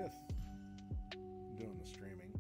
with doing the streaming.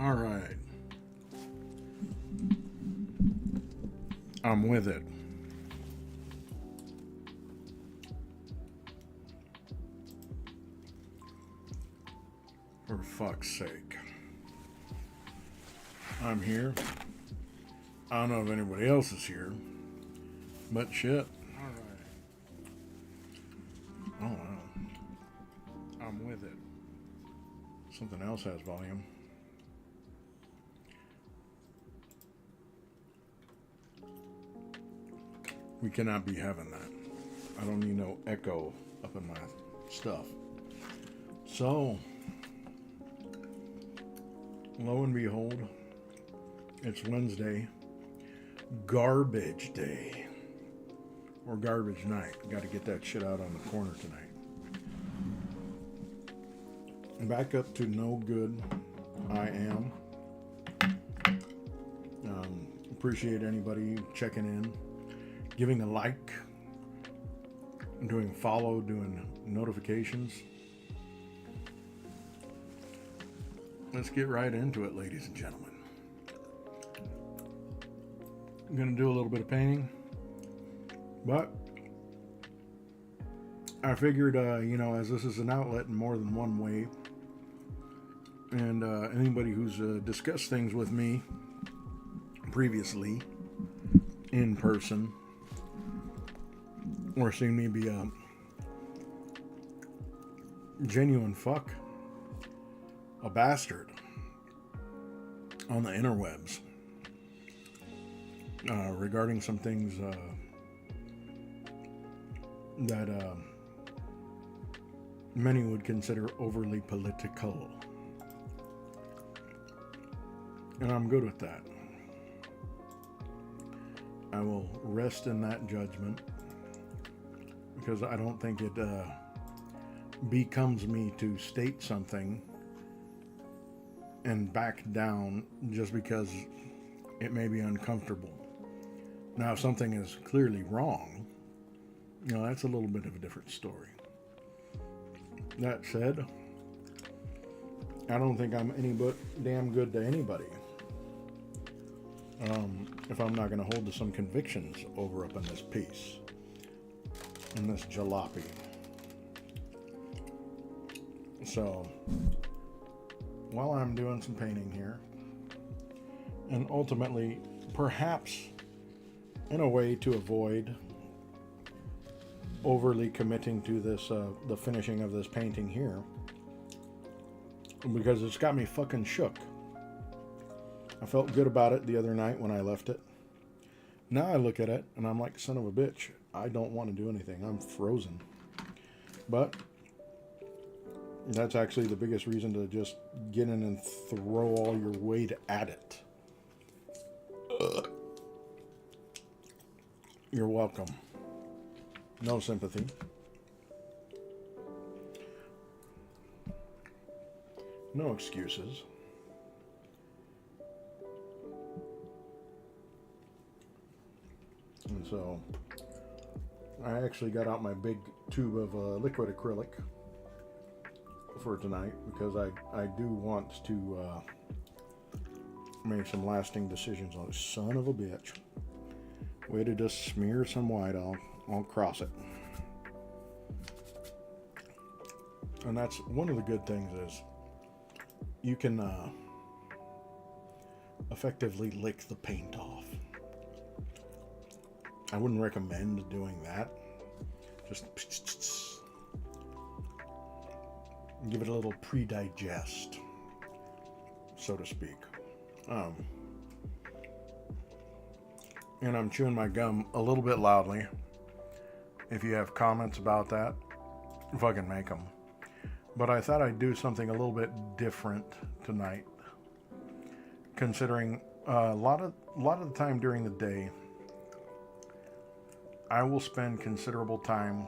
All right. I'm with it. For fuck's sake. I'm here. I don't know if anybody else is here. But shit. Alright. Oh wow. I'm with it. Something else has volume. We cannot be having that. I don't need no echo up in my stuff. So, lo and behold, it's Wednesday, garbage day, or garbage night. Got to get that shit out on the corner tonight. Back up to no good. I am. Appreciate anybody checking in, giving a like, doing follow, doing notifications. Let's get right into it, ladies and gentlemen. I'm going to do a little bit of painting, but I figured, as this is an outlet in more than one way, and anybody who's discussed things with me previously in person, or seen me be a genuine fuck, a bastard on the interwebs regarding some things that many would consider overly political. And I'm good with that. I will rest in that judgment, because I don't think it becomes me to state something and back down just because it may be uncomfortable. Now, if something is clearly wrong, that's a little bit of a different story. That said, I don't think I'm any but damn good to anybody if I'm not going to hold to some convictions over up in this piece, in this jalopy. So, while I'm doing some painting here, and ultimately, perhaps in a way to avoid overly committing to this, the finishing of this painting here, because it's got me fucking shook. I felt good about it the other night when I left it. Now I look at it and I'm like, son of a bitch, I don't want to do anything. I'm frozen. But that's actually the biggest reason to just get in and throw all your weight at it. You're welcome. No sympathy. No excuses. And so I actually got out my big tube of liquid acrylic for tonight, because I do want to make some lasting decisions on it. Son of a bitch. Way to just smear some white. I'll cross it. And that's one of the good things, is you can effectively lick the paint off. I wouldn't recommend doing that. Just give it a little pre-digest, so to speak. And I'm chewing my gum a little bit loudly. If you have comments about that, fucking make them. But I thought I'd do something a little bit different tonight, considering a lot of the time during the day, I will spend considerable time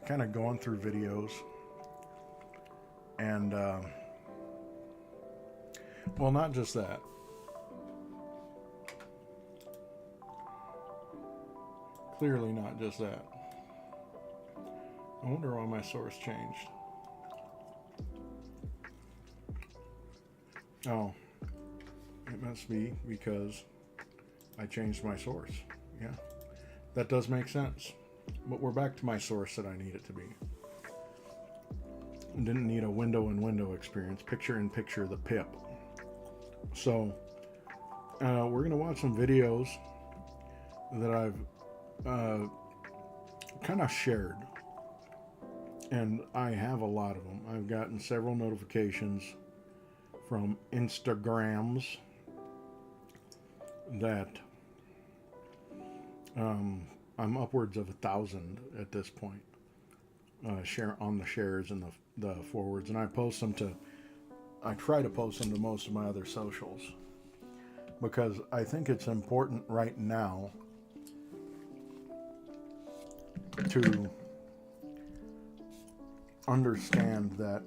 kind of going through videos and, well, not just that. Clearly not just that. I wonder why my source changed. Oh, it must be because I changed my source. Yeah, that does make sense. But we're back to my source that I need it to be. Didn't need a window-in-window experience. Picture-in-picture the pip. So, we're going to watch some videos that I've kind of shared. And I have a lot of them. I've gotten several notifications from Instagrams that I'm upwards of 1,000 at this point. Share on the shares and the forwards, and I try to post them to most of my other socials, because I think it's important right now to understand that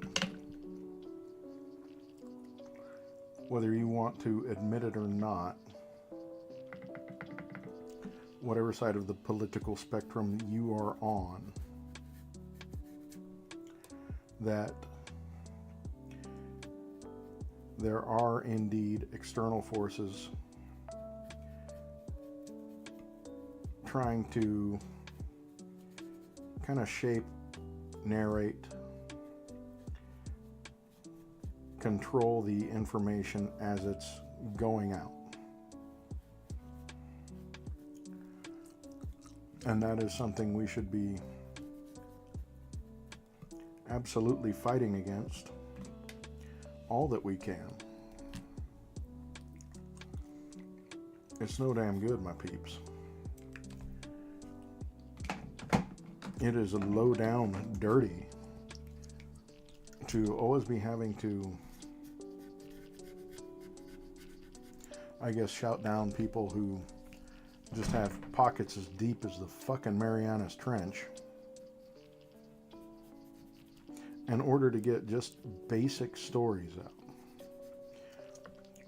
whether you want to admit it or not, whatever side of the political spectrum you are on, that there are indeed external forces trying to kind of shape, narrate, control the information as it's going out. And that is something we should be absolutely fighting against all that we can. It's no damn good, my peeps. It is low down dirty to always be having to, I guess, shout down people who just have pockets as deep as the fucking Marianas Trench in order to get just basic stories out.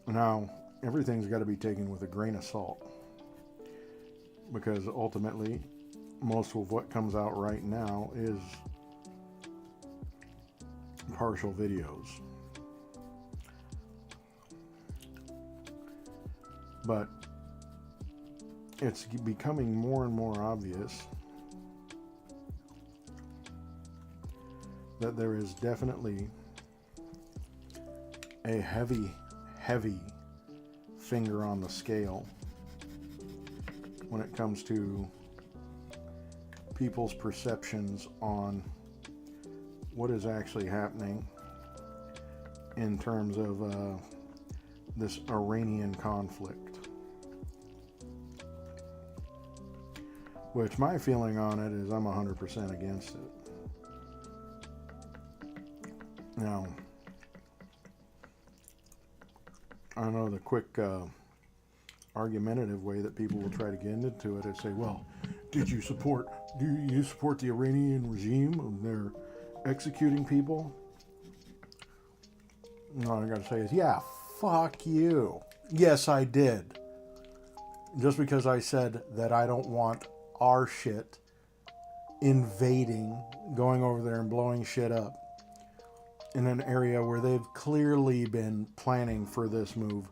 Now, everything's got to be taken with a grain of salt, because ultimately most of what comes out right now is partial videos. But it's becoming more and more obvious that there is definitely a heavy finger on the scale when it comes to people's perceptions on what is actually happening in terms of this Iranian conflict. Which my feeling on it is I'm 100% against it. Now, I know the quick argumentative way that people will try to get into it and say, well, do you support the Iranian regime? They're executing people? And all I gotta say is, yeah, fuck you. Yes, I did. Just because I said that I don't want our shit invading, going over there and blowing shit up in an area where they've clearly been planning for this move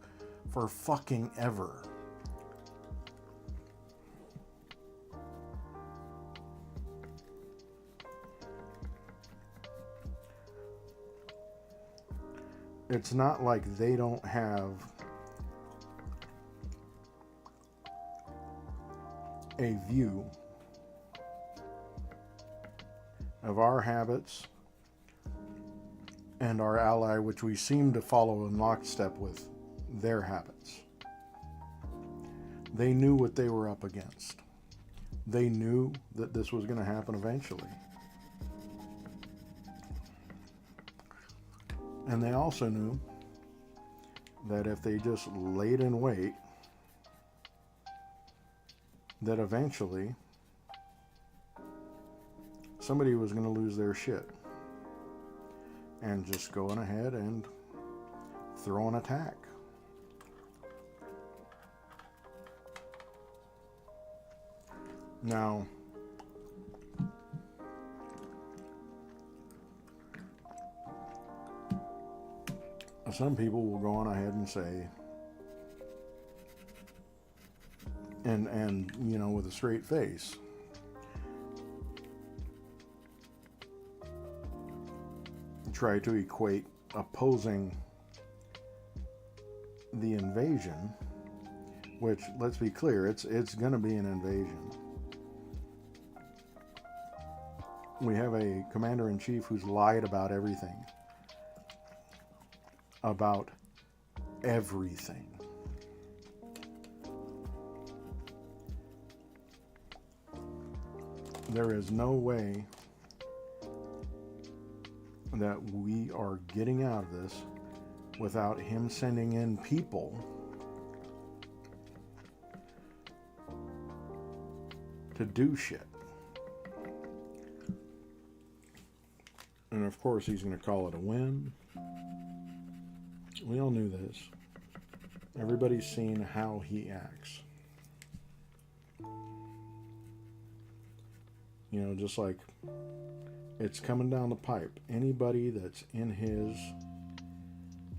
for fucking ever. It's not like they don't have a view of our habits and our ally, which we seem to follow in lockstep with their habits. They knew what they were up against. They knew that this was going to happen eventually. And they also knew that if they just laid in wait, that eventually somebody was going to lose their shit and just going ahead and throw an attack. Now, some people will go on ahead and say, and you know, with a straight face, try to equate opposing the invasion, which, let's be clear, it's going to be an invasion. We have a commander-in-chief who's lied about everything. About everything. There is no way that we are getting out of this without him sending in people to do shit. And of course he's going to call it a win. We all knew this. Everybody's seen how he acts. You know, just like it's coming down the pipe. Anybody that's in his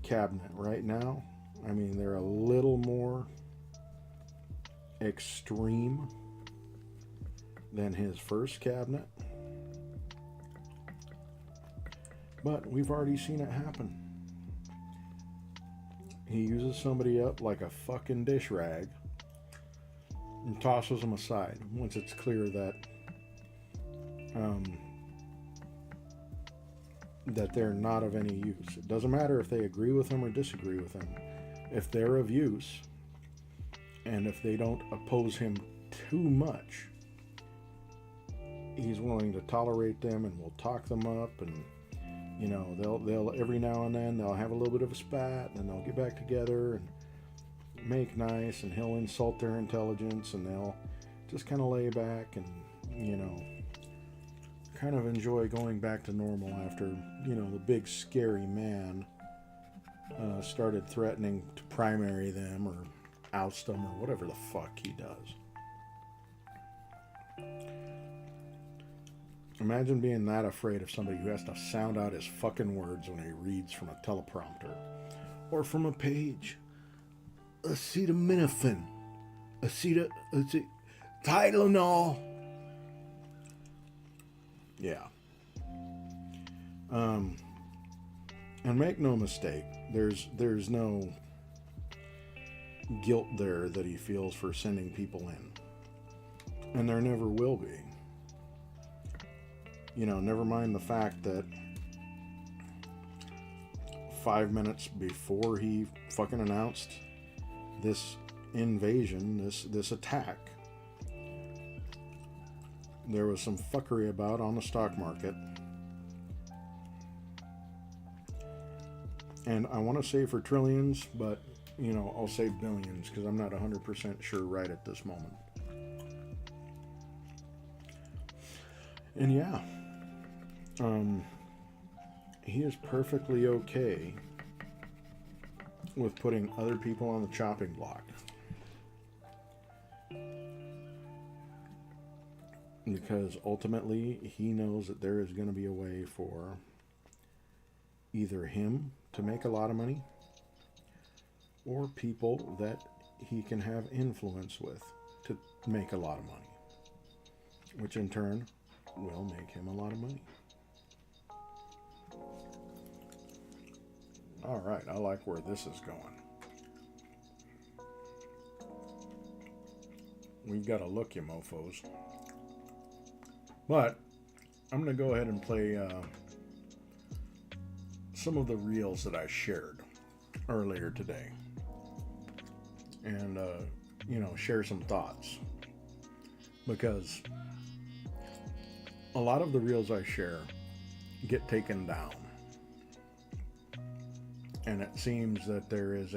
cabinet right now, I mean, they're a little more extreme than his first cabinet. But we've already seen it happen. He uses somebody up like a fucking dish rag and tosses them aside once it's clear that that they're not of any use. It doesn't matter if they agree with him or disagree with him. If they're of use, and if they don't oppose him too much, he's willing to tolerate them and will talk them up, and you know, they'll every now and then they'll have a little bit of a spat, and they'll get back together and make nice, and he'll insult their intelligence, and they'll just kind of lay back and, you know, kind of enjoy going back to normal after, you know, the big scary man started threatening to primary them or oust them or whatever the fuck he does. Imagine being that afraid of somebody who has to sound out his fucking words when he reads from a teleprompter or from a page. Acetaminophen. Tylenol. Yeah. And make no mistake, there's no guilt there that he feels for sending people in. And there never will be. You know, never mind the fact that 5 minutes before he fucking announced this invasion, this attack, there was some fuckery about on the stock market. And I want to say for trillions, but, you know, I'll say billions because I'm not 100% sure right at this moment. And yeah, he is perfectly okay with putting other people on the chopping block. Because ultimately, he knows that there is going to be a way for either him to make a lot of money or people that he can have influence with to make a lot of money, which in turn will make him a lot of money. All right, I like where this is going. We've got to look, you mofos. But I'm going to go ahead and play some of the reels that I shared earlier today. And, you know, share some thoughts. Because a lot of the reels I share get taken down. And it seems that there is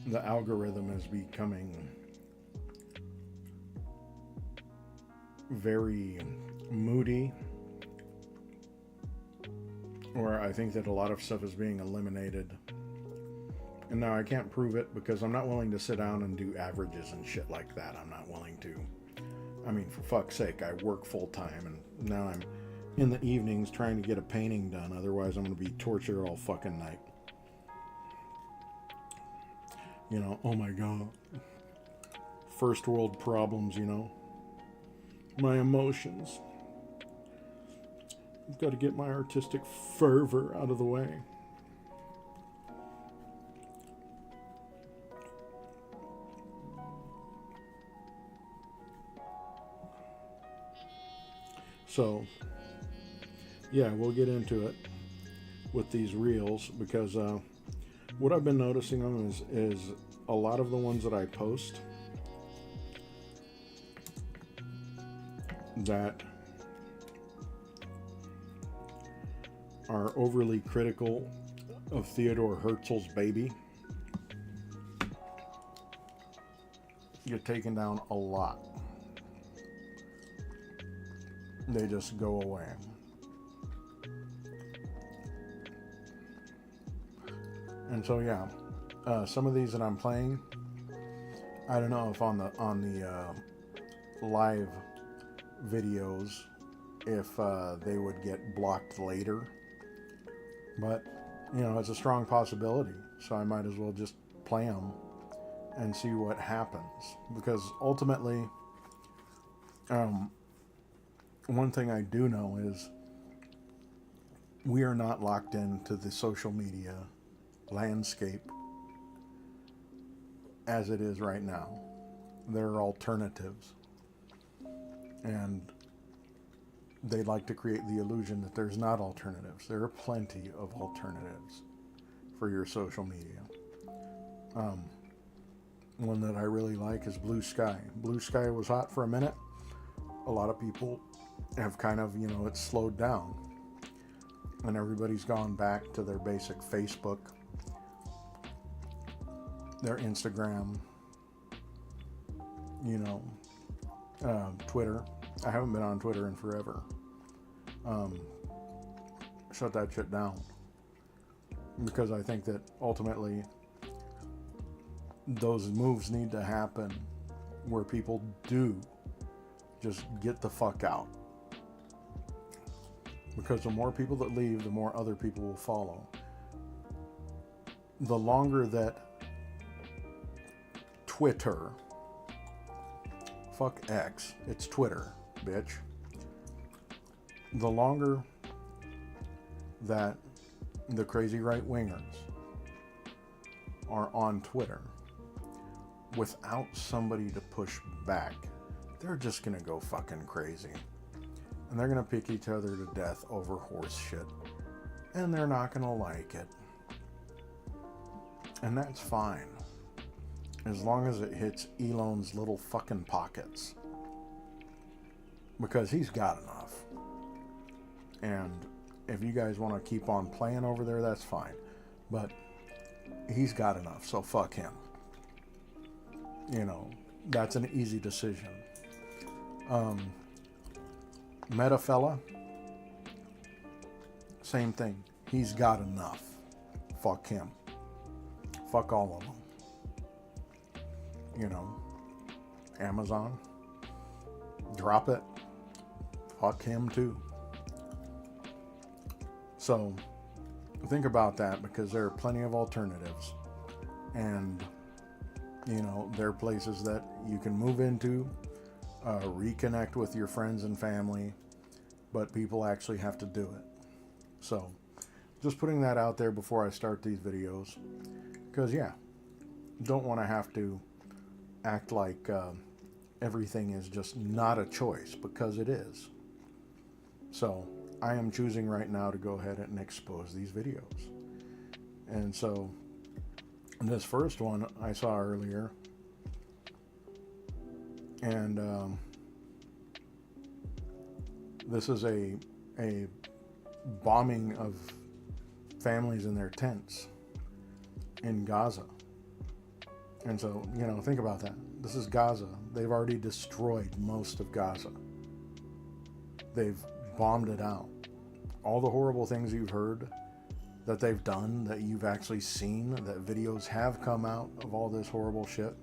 the algorithm is becoming very moody, or I think that a lot of stuff is being eliminated. And now I can't prove it because I'm not willing to sit down and do averages and shit like that. I'm not willing to. I mean, for fuck's sake, I work full time and now I'm in the evenings trying to get a painting done. Otherwise, I'm going to be tortured all fucking night. You know, oh my God. First world problems, you know. My emotions. I've got to get my artistic fervor out of the way. So, yeah, we'll get into it with these reels, because what I've been noticing them is a lot of the ones that I post that are overly critical of Theodore Herzl's baby get taken down a lot. They just go away. And so yeah, some of these that I'm playing, I don't know if on the live videos if they would get blocked later, but you know, it's a strong possibility, so I might as well just play them and see what happens, because ultimately one thing I do know is we are not locked into the social media landscape as it is right now. There are alternatives, and they like to create the illusion that there's not alternatives. There are plenty of alternatives for your social media. One that I really like is Blue Sky. Blue Sky was hot for a minute. A lot of people have kind of, you know, it's slowed down, and everybody's gone back to their basic Facebook, their Instagram, you know, Twitter. I haven't been on Twitter in forever. Shut that shit down, because I think that ultimately those moves need to happen where people do just get the fuck out, because the more people that leave, the more other people will follow. The longer that Twitter, fuck X, it's Twitter, bitch. The longer that the crazy right-wingers are on Twitter without somebody to push back, they're just gonna go fucking crazy. And they're gonna pick each other to death over horse shit. And they're not gonna like it. And that's fine, as long as it hits Elon's little fucking pockets, because he's got enough. And if you guys want to keep on playing over there, that's fine, but he's got enough, so fuck him. You know, that's an easy decision. Meta fella, same thing. He's got enough. Fuck him. Fuck all of them. You know, Amazon, drop it. Fuck him too. So think about that, because there are plenty of alternatives, and you know, there are places that you can move into, reconnect with your friends and family, but people actually have to do it. So just putting that out there before I start these videos, because yeah, don't want to have to act like everything is just not a choice, because it is. So I am choosing right now to go ahead and expose these videos. And so this first one I saw earlier, and this is a bombing of families in their tents in Gaza. And so, you know, think about that. This is Gaza. They've already destroyed most of Gaza. They've bombed it out. All the horrible things you've heard that they've done, that you've actually seen, that videos have come out of all this horrible shit,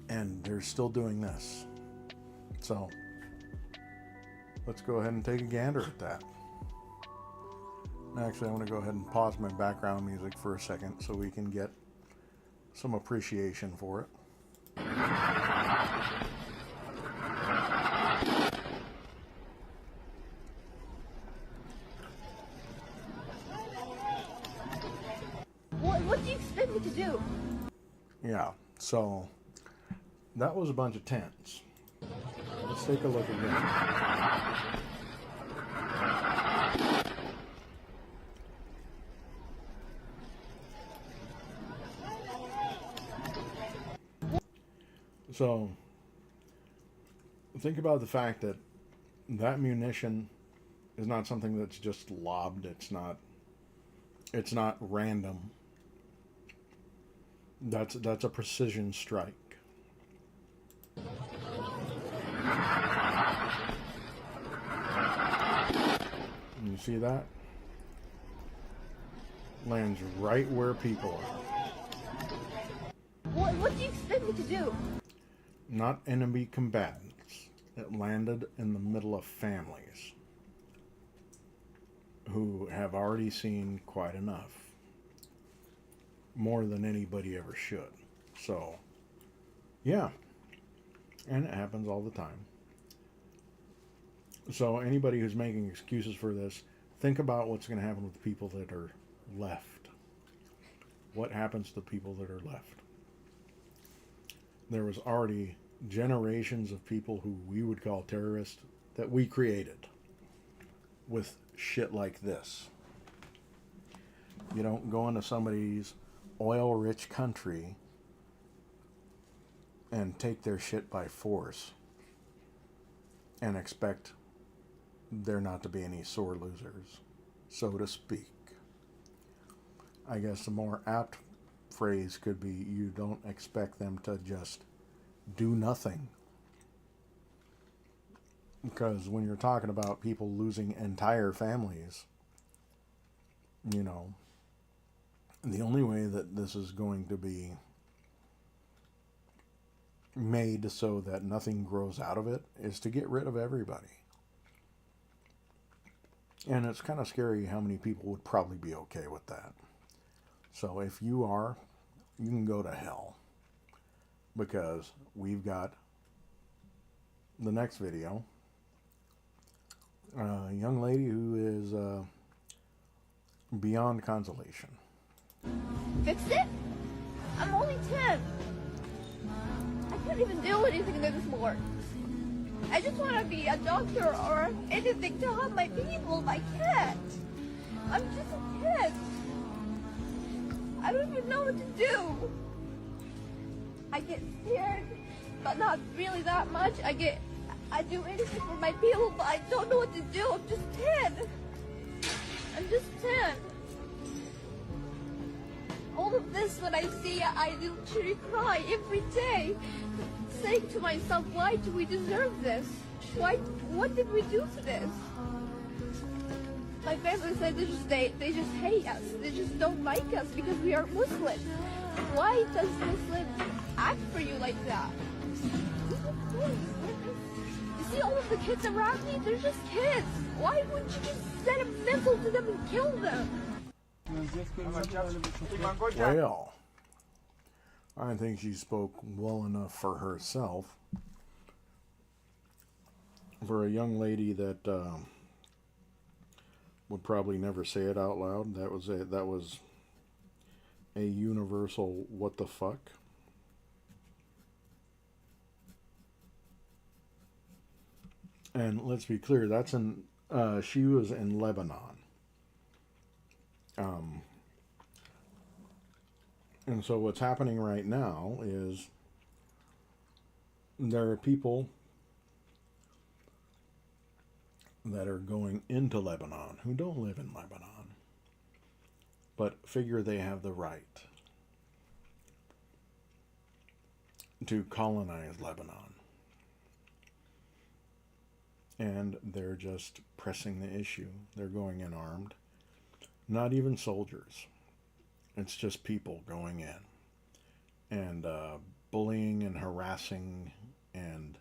and they're still doing this. So let's go ahead and take a gander at that. Actually, I want to go ahead and pause my background music for a second so we can get some appreciation for it. What do you expect me to do? Yeah, so that was a bunch of tents. Let's take a look again. So think about the fact that that munition is not something that's just lobbed. It's not random. That's a precision strike. You see that? Lands right where people are. What do you expect me to do? Not enemy combatants. It landed in the middle of families who have already seen quite enough. More than anybody ever should. So, yeah. And it happens all the time. So anybody who's making excuses for this, think about what's going to happen with the people that are left. What happens to the people that are left? There was already generations of people who we would call terrorists that we created with shit like this. You don't go into somebody's oil-rich country and take their shit by force and expect there not to be any sore losers, so to speak. I guess the more apt phrase could be, you don't expect them to just do nothing. Because when you're talking about people losing entire families, you know, the only way that this is going to be made so that nothing grows out of it is to get rid of everybody. And it's kind of scary how many people would probably be okay with that. So if you are, you can go to hell. Because we've got the next video. A young lady who is beyond consolation. Fix it? I'm only 10. I can't even do anything anymore. I just want to be a doctor or anything to help my people. I can't. I'm just a kid. I don't even know what to do. I get scared, but not really that much. I do anything for my people, but I don't know what to do. I'm just 10. I'm just 10. All of this, when I see it, I literally cry every day, saying to myself, why do we deserve this? What did we do to this? My family said they just hate us. They just don't like us because we are Muslim. Why does Muslim act for you like that? You see all of the kids around me? They're just kids. Why wouldn't you just send a missile to them and kill them? Well, I think she spoke well enough for herself. For a young lady that would probably never say it out loud, that was a universal what the fuck. And let's be clear, that's she was in Lebanon. And so what's happening right now is there are people that are going into Lebanon who don't live in Lebanon, but figure they have the right to colonize Lebanon. And they're just pressing the issue. They're going in armed. Not even soldiers. It's just people going in and bullying and harassing and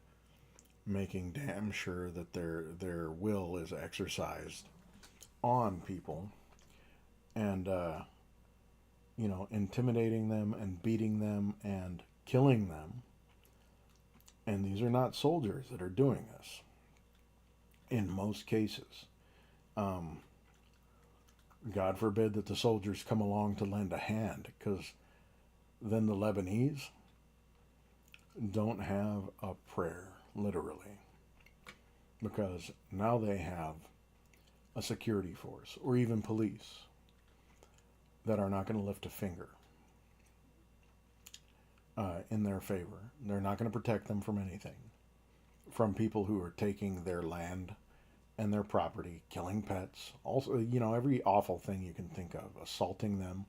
making damn sure that their will is exercised on people, and intimidating them and beating them and killing them. And these are not soldiers that are doing this in most cases. God forbid that the soldiers come along to lend a hand, because then the Lebanese don't have a prayer, literally, because now they have a security force or even police that are not going to lift a finger in their favor. They're not going to protect them from anything, from people who are taking their land and their property, killing pets, also, every awful thing you can think of, assaulting them,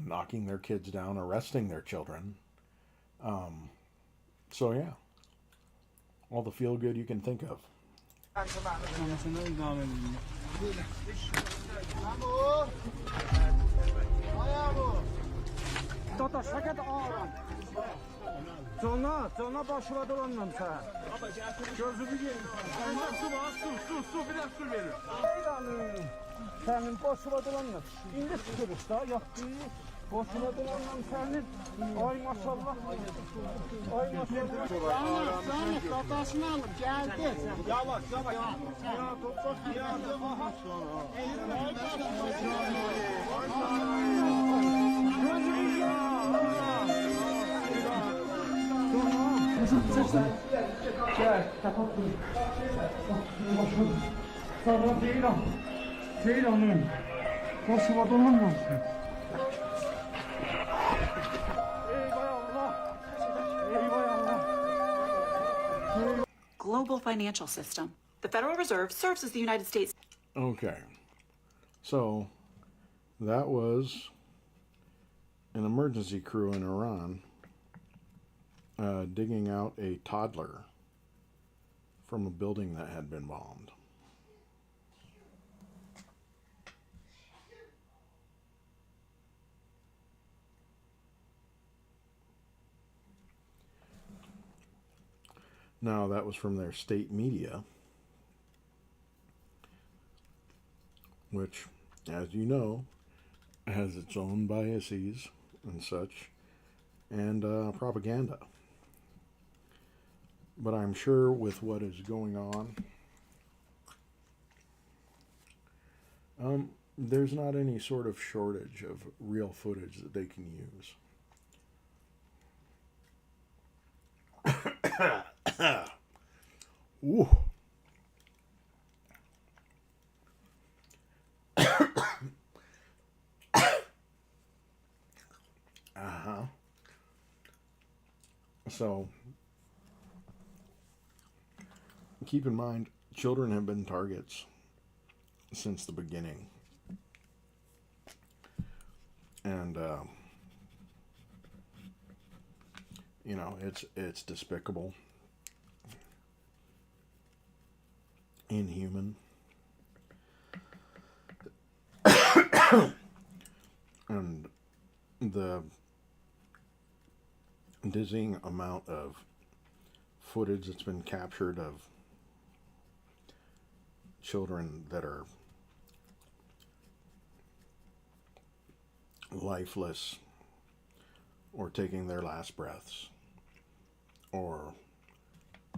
knocking their kids down, arresting their children. So yeah, all the feel good you can think of. Cana başına dolanmam sen. Gözümü yerim. Su biraz su verir. Senin başına dolanmam. İndi sıkırız da yaptığı. Başına dolanmam senin. Ay maşallah. Ay maşallah. Sana dadasını alıp geldi. Yavaş. Ya toprak ya. Gözümü ya. Gel, kapat bunu. Sana Ceylan'ın başıma dolanmasın. Global financial system. The Federal Reserve serves as the United States. Okay, so that was an emergency crew in Iran digging out a toddler from a building that had been bombed. Now, that was from their state media, which, as you know, has its own biases and such, and propaganda. But I'm sure with what is going on, there's not any sort of shortage of real footage that they can use. Ooh. So, keep in mind, children have been targets since the beginning. And, it's despicable, inhuman, and the dizzying amount of footage that's been captured of children that are lifeless or taking their last breaths or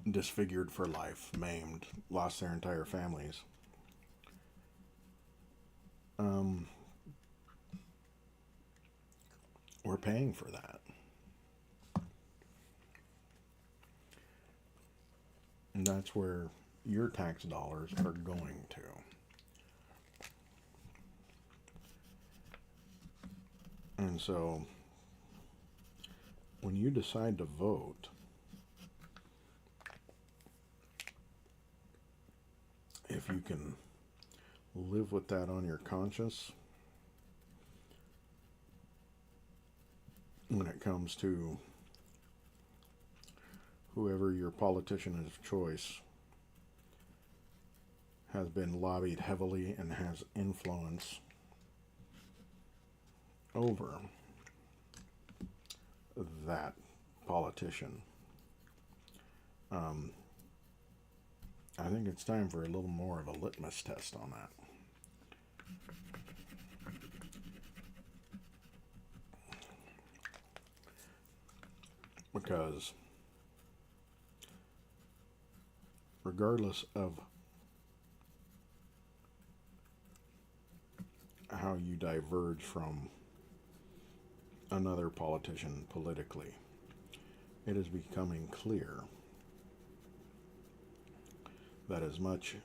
disfigured for life, maimed, lost their entire families. We're paying for that. And that's where your tax dollars are going to. And so, when you decide to vote, if you can live with that on your conscience, when it comes to whoever your politician of choice has been lobbied heavily and has influence over that politician, I think it's time for a little more of a litmus test on that. Because regardless of how you diverge from another politician politically, it is becoming clear that as much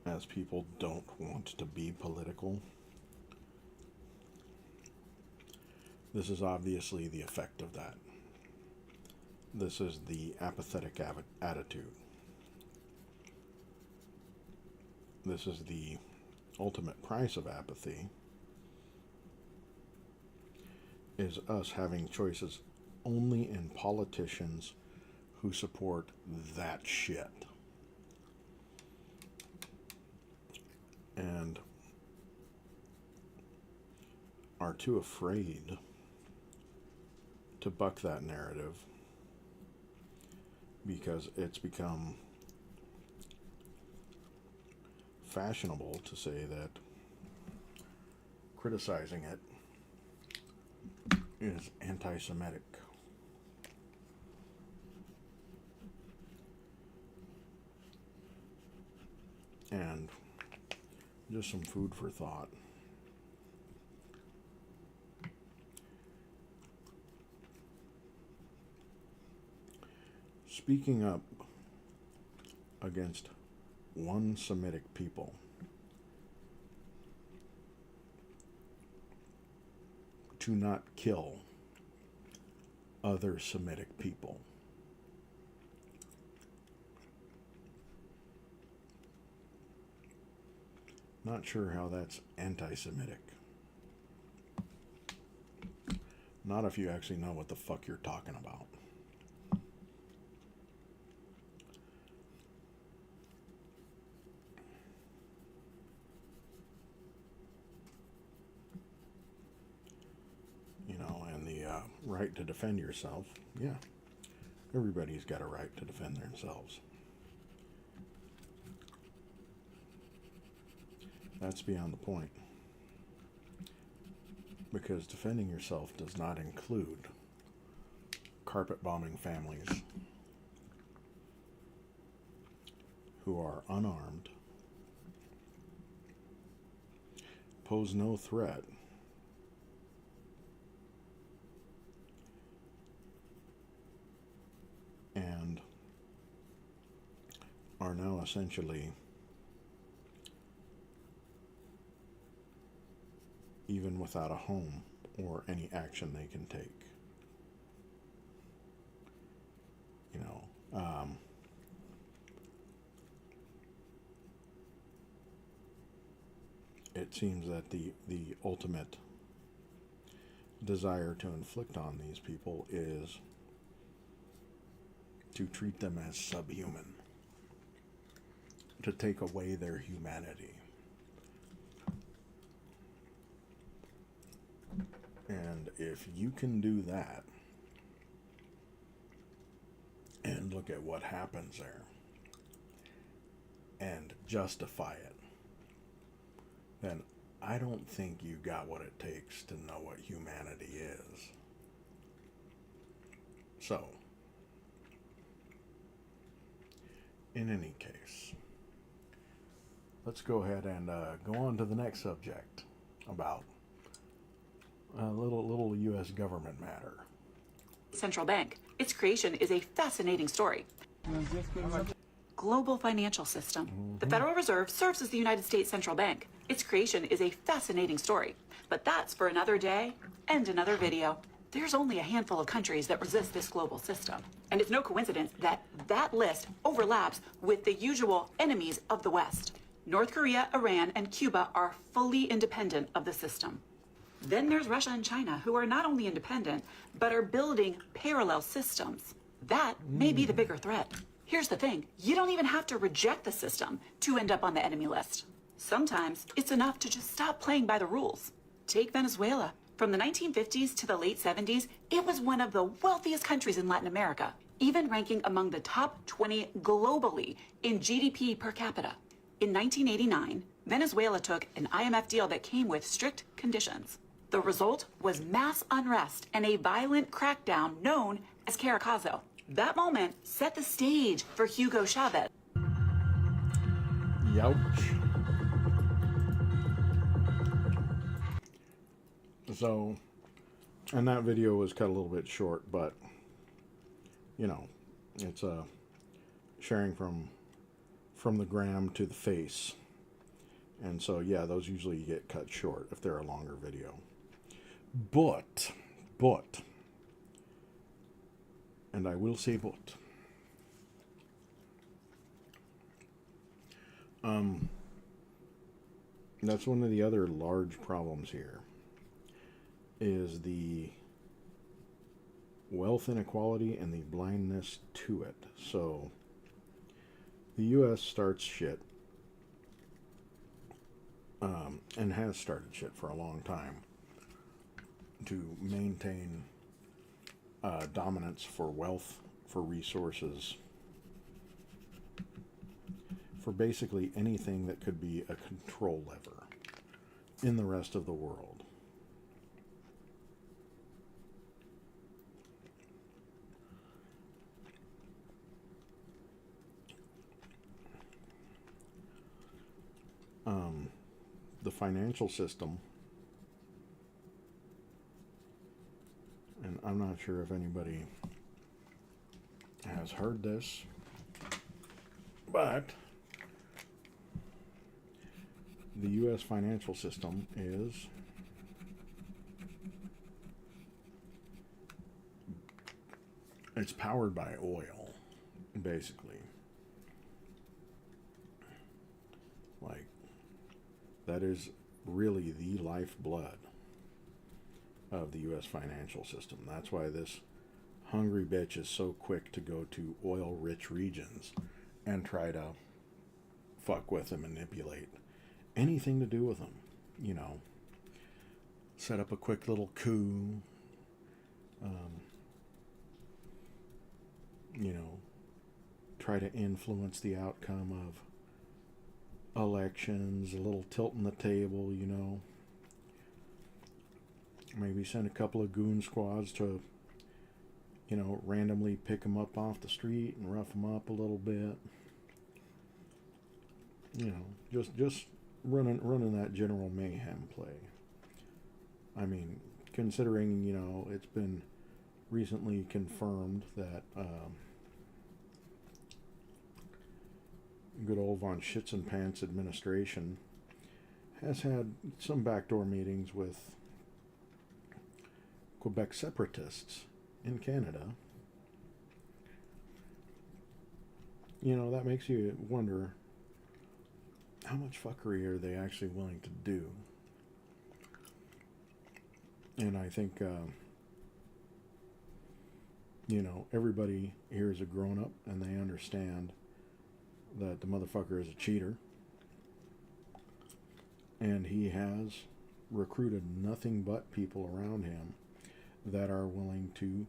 as people don't want to be political, this is obviously the effect of that. This is the apathetic attitude. This is the ultimate price of apathy, is us having choices only in politicians who support that shit. And are too afraid to buck that narrative because it's become fashionable to say that criticizing it is anti-Semitic. And just some food for thought. Speaking up against one Semitic people to not kill other Semitic people. Not sure how that's anti-Semitic. Not if you actually know what the fuck you're talking about. You know, and the right to defend yourself. Yeah, everybody's got a right to defend themselves. That's beyond the point. Because defending yourself does not include carpet bombing families who are unarmed, pose no threat, and are now essentially, even without a home or any action they can take. You know, it seems that the ultimate desire to inflict on these people is to treat them as subhuman, to take away their humanity. And if you can do that, and look at what happens there, and justify it, then I don't think you got what it takes to know what humanity is. So, in any case, let's go ahead and go on to the next subject about a little U.S. government matter. Central bank. Its creation is a fascinating story. Global financial system. The Federal Reserve serves as the United States Central Bank. Its creation is a fascinating story. But that's for another day and another video. There's only a handful of countries that resist this global system. And it's no coincidence that that list overlaps with the usual enemies of the West. North Korea, Iran, and Cuba are fully independent of the system. Then there's Russia and China, who are not only independent, but are building parallel systems. That may be the bigger threat. Here's the thing, you don't even have to reject the system to end up on the enemy list. Sometimes it's enough to just stop playing by the rules. Take Venezuela. From the 1950s to the late 70s, it was one of the wealthiest countries in Latin America. even ranking among the top 20 globally in GDP per capita. In 1989, Venezuela took an IMF deal that came with strict conditions. The result was mass unrest and a violent crackdown known as CKERY. That moment set the stage for Hugo Chavez. Youch. So, and that video was cut a little bit short, but, you know, it's sharing from the gram to the face. And so, yeah, those usually get cut short if they're a longer video. But, and I will say but, that's one of the other large problems here, is the wealth inequality and the blindness to it. So the U.S. starts shit, and has started shit for a long time to maintain dominance for wealth, for resources, for basically anything that could be a control lever in the rest of the world. The financial system, and I'm not sure if anybody has heard this, but the U.S. financial system it's powered by oil, basically. Like, that is really the lifeblood of the U.S. financial system. That's why this hungry bitch is so quick to go to oil-rich regions and try to fuck with and manipulate anything to do with them. You know, set up a quick little coup. You know, try to influence the outcome of elections, a little tilt in the table, you know. Maybe send a couple of goon squads to, you know, randomly pick them up off the street and rough them up a little bit. You know, just running that general mayhem play. I mean, considering, you know, it's been recently confirmed that good old von Schitzenpants administration has had some backdoor meetings with Quebec separatists in Canada. You know, that makes you wonder, how much fuckery are they actually willing to do? And I think, you know, everybody here is a grown-up and they understand that the motherfucker is a cheater, and he has recruited nothing but people around him that are willing to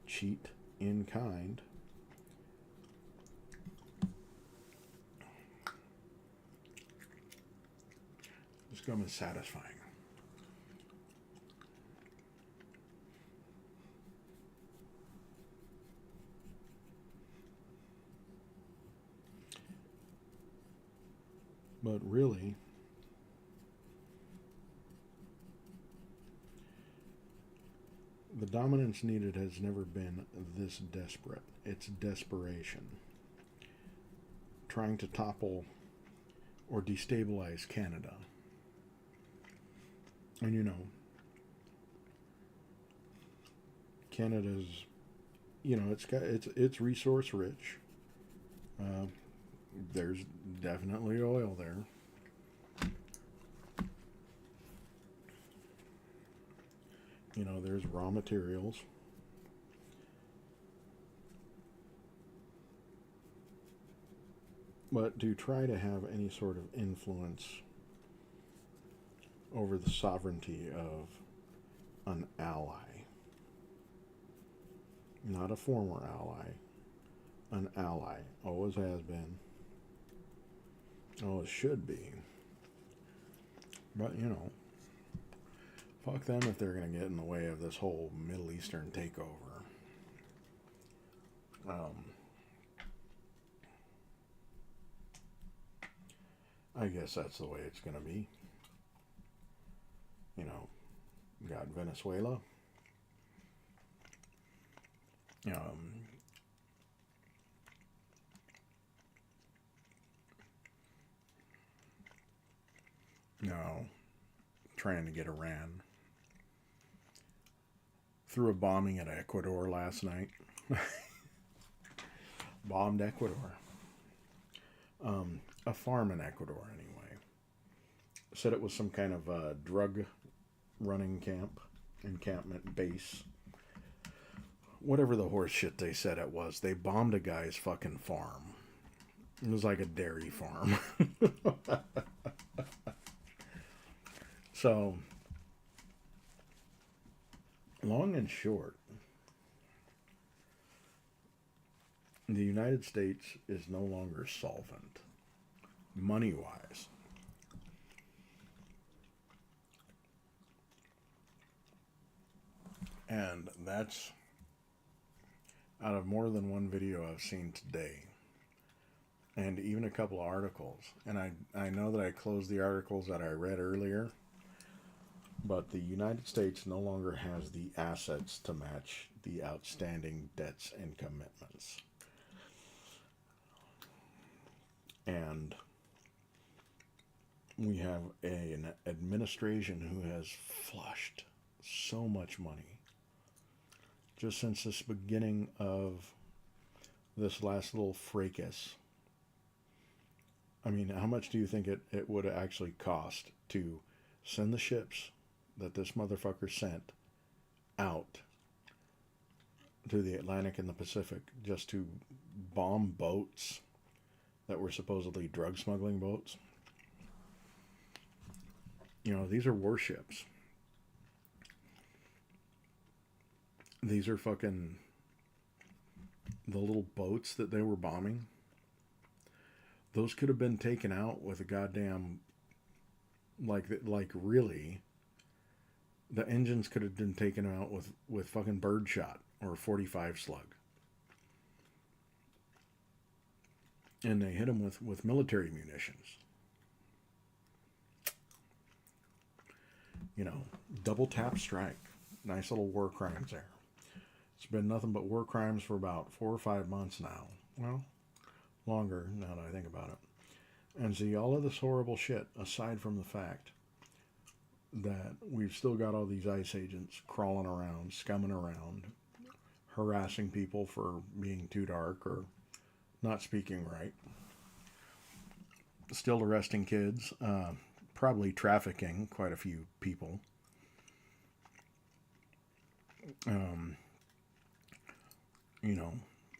cheat in kind this gum is satisfying. But really, the dominance needed has never been this desperate. It's desperation. Trying to topple or destabilize Canada. And you know, Canada's, you know, it's resource rich. There's definitely oil there. You know, there's raw materials. But to try to have any sort of influence over the sovereignty of an ally, not a former ally, an ally. Always has been. Always should be. But, you know, fuck them if they're going to get in the way of this whole Middle Eastern takeover. I guess that's the way it's going to be. You know, got Venezuela. No, trying to get Iran. Threw a bombing at Ecuador last night. Bombed Ecuador. A farm in Ecuador, anyway. Said it was some kind of drug running encampment base. Whatever the horse shit they said it was. They bombed a guy's fucking farm. It was like a dairy farm. So, long and short, the United States is no longer solvent, money-wise. And that's out of more than one video I've seen today. And even a couple of articles. And I know that I closed the articles that I read earlier. But the United States no longer has the assets to match the outstanding debts and commitments. And we have an administration who has flushed so much money just since this beginning of this last little fracas. I mean, how much do you think it would actually cost to send the ships that this motherfucker sent out to the Atlantic and the Pacific just to bomb boats that were supposedly drug smuggling boats? You know, these are warships. These are fucking the little boats that they were bombing. Those could have been taken out with a goddamn, like really, the engines could have been taken out with fucking birdshot or a 45 slug. And they hit them with military munitions. You know, double tap strike. Nice little war crimes there. It's been nothing but war crimes for about 4 or 5 months now. Well, longer now that I think about it. And see, all of this horrible shit, aside from the fact that we've still got all these ICE agents crawling around, scumming around, harassing people for being too dark or not speaking right. Still arresting kids, probably trafficking quite a few people. You know,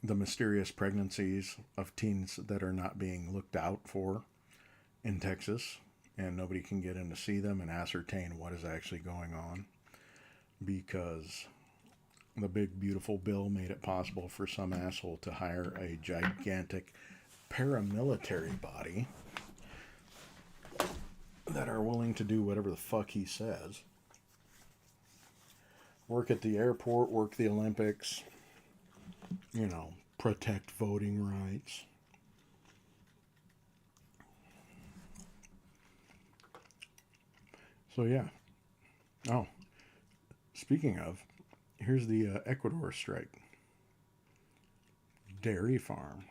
the mysterious pregnancies of teens that are not being looked out for in Texas, and nobody can get in to see them and ascertain what is actually going on because the big beautiful bill made it possible for some asshole to hire a gigantic paramilitary body that are willing to do whatever the fuck he says. Work at the airport, work the Olympics, you know, protect voting rights. So yeah. Oh, speaking of, here's the Ecuador strike. Dairy farm.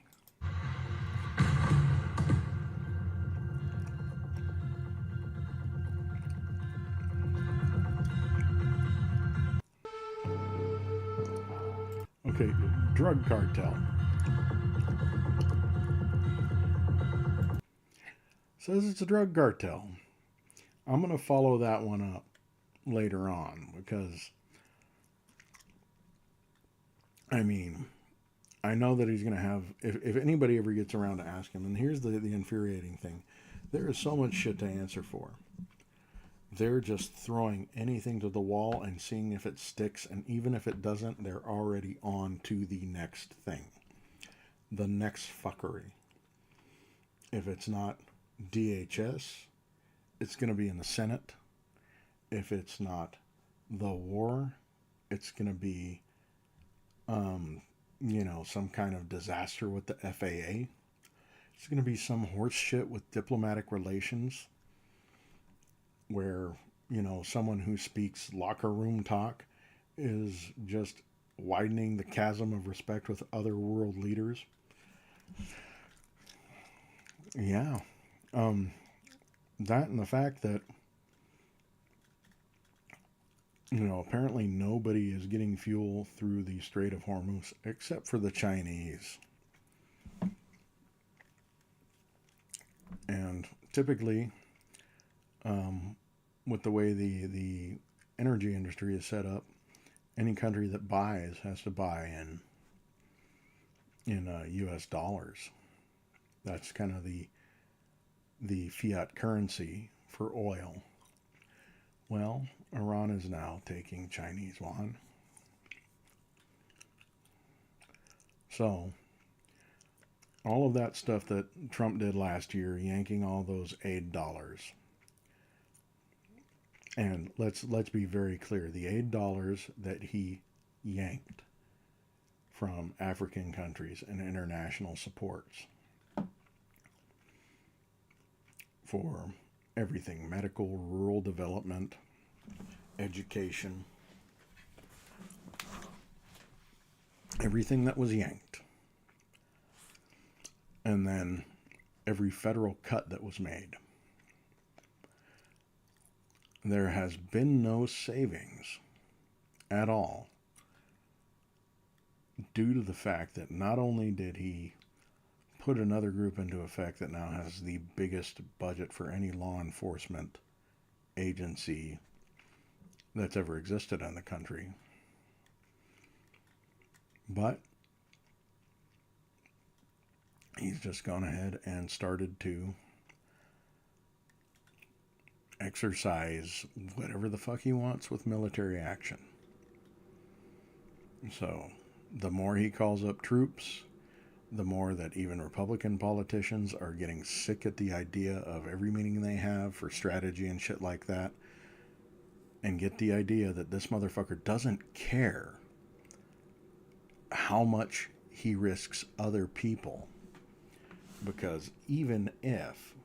Okay, drug cartel. Says it's a drug cartel. I'm going to follow that one up later on because, I mean, I know that he's going to have, if anybody ever gets around to ask him, and here's the infuriating thing, there is so much shit to answer for. They're just throwing anything to the wall and seeing if it sticks, and even if it doesn't, they're already on to the next thing. the next fuckery. If it's not DHS, it's going to be in the Senate. If it's not the war, it's going to be, some kind of disaster with the FAA. It's going to be some horse shit with diplomatic relations where, someone who speaks locker room talk is just widening the chasm of respect with other world leaders. Yeah. That and the fact that, apparently nobody is getting fuel through the Strait of Hormuz except for the Chinese. And typically, with the way the energy industry is set up, any country that buys has to buy in U.S. dollars. That's kind of the fiat currency for oil. Well, Iran is now taking Chinese yuan. So, all of that stuff that Trump did last year, yanking all those aid dollars. And let's be very clear, the aid dollars that he yanked from African countries and international supports for everything, medical, rural development, education, everything that was yanked. And then every federal cut that was made. There has been no savings at all due to the fact that not only did he put another group into effect that now has the biggest budget for any law enforcement agency that's ever existed in the country, but he's just gone ahead and started to exercise whatever the fuck he wants with military action. So, the more he calls up troops, the more that even Republican politicians are getting sick at the idea of every meeting they have for strategy and shit like that, and get the idea that this motherfucker doesn't care how much he risks other people. Because even if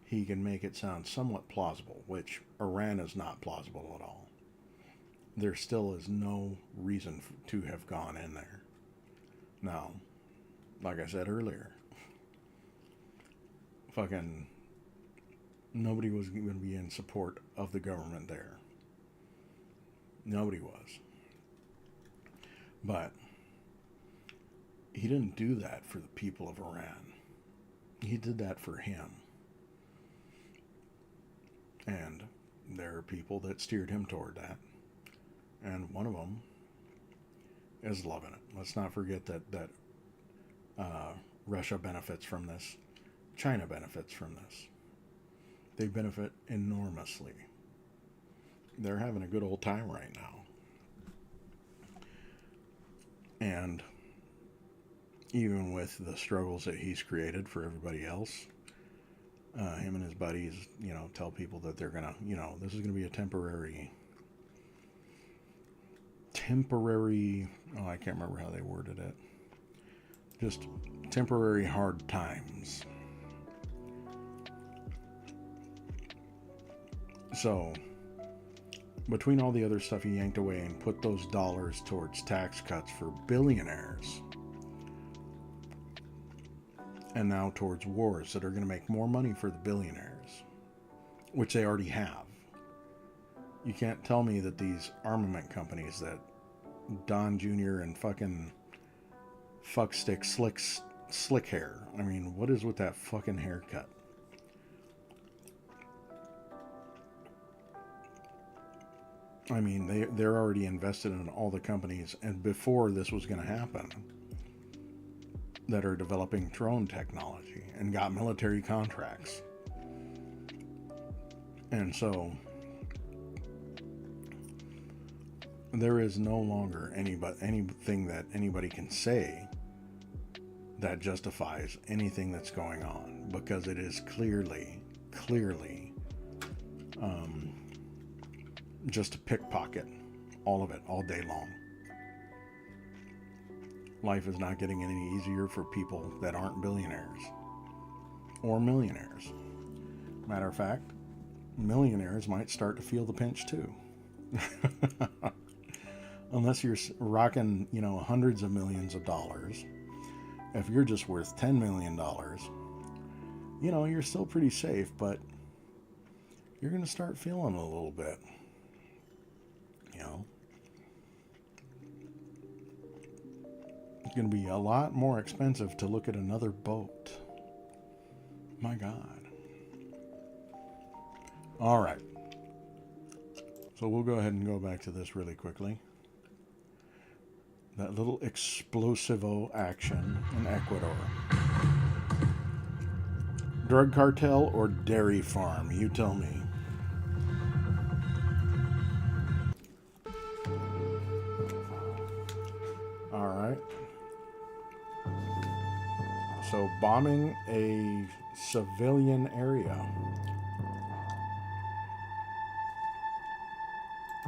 he can make it sound somewhat plausible, which Iran is not plausible at all, there still is no reason to have gone in there. Now, like I said earlier, fucking nobody was going to be in support of the government there. Nobody was. But he didn't do that for the people of Iran. He did that for him. And there are people that steered him toward that. And one of them is loving it. Let's not forget that Russia benefits from this. China benefits from this. They benefit enormously. They're having a good old time right now. And even with the struggles that he's created for everybody else, him and his buddies, tell people that they're gonna, this is gonna be a temporary, I can't remember how they worded it. Just temporary hard times. So, between all the other stuff he yanked away and put those dollars towards tax cuts for billionaires, and now towards wars that are going to make more money for the billionaires, which they already have. You can't tell me that these armament companies that Don Jr. and fucking fuckstick slick hair, I mean, what is with that fucking haircut? I mean, they're already invested in all the companies, and before this was going to happen, that are developing drone technology and got military contracts. And so there is no longer anything that anybody can say that justifies anything that's going on, because it is clearly just a pickpocket, all of it, all day long. Life is not getting any easier for people that aren't billionaires or millionaires. Matter of fact, millionaires might start to feel the pinch too. Unless you're rocking, hundreds of millions of dollars. If you're just worth $10 million, you're still pretty safe, but you're going to start feeling a little bit. It's going to be a lot more expensive to look at another boat. My God. All right. So we'll go ahead and go back to this really quickly. That little explosivo action in Ecuador. Drug cartel or dairy farm? You tell me. All right. So bombing a civilian area.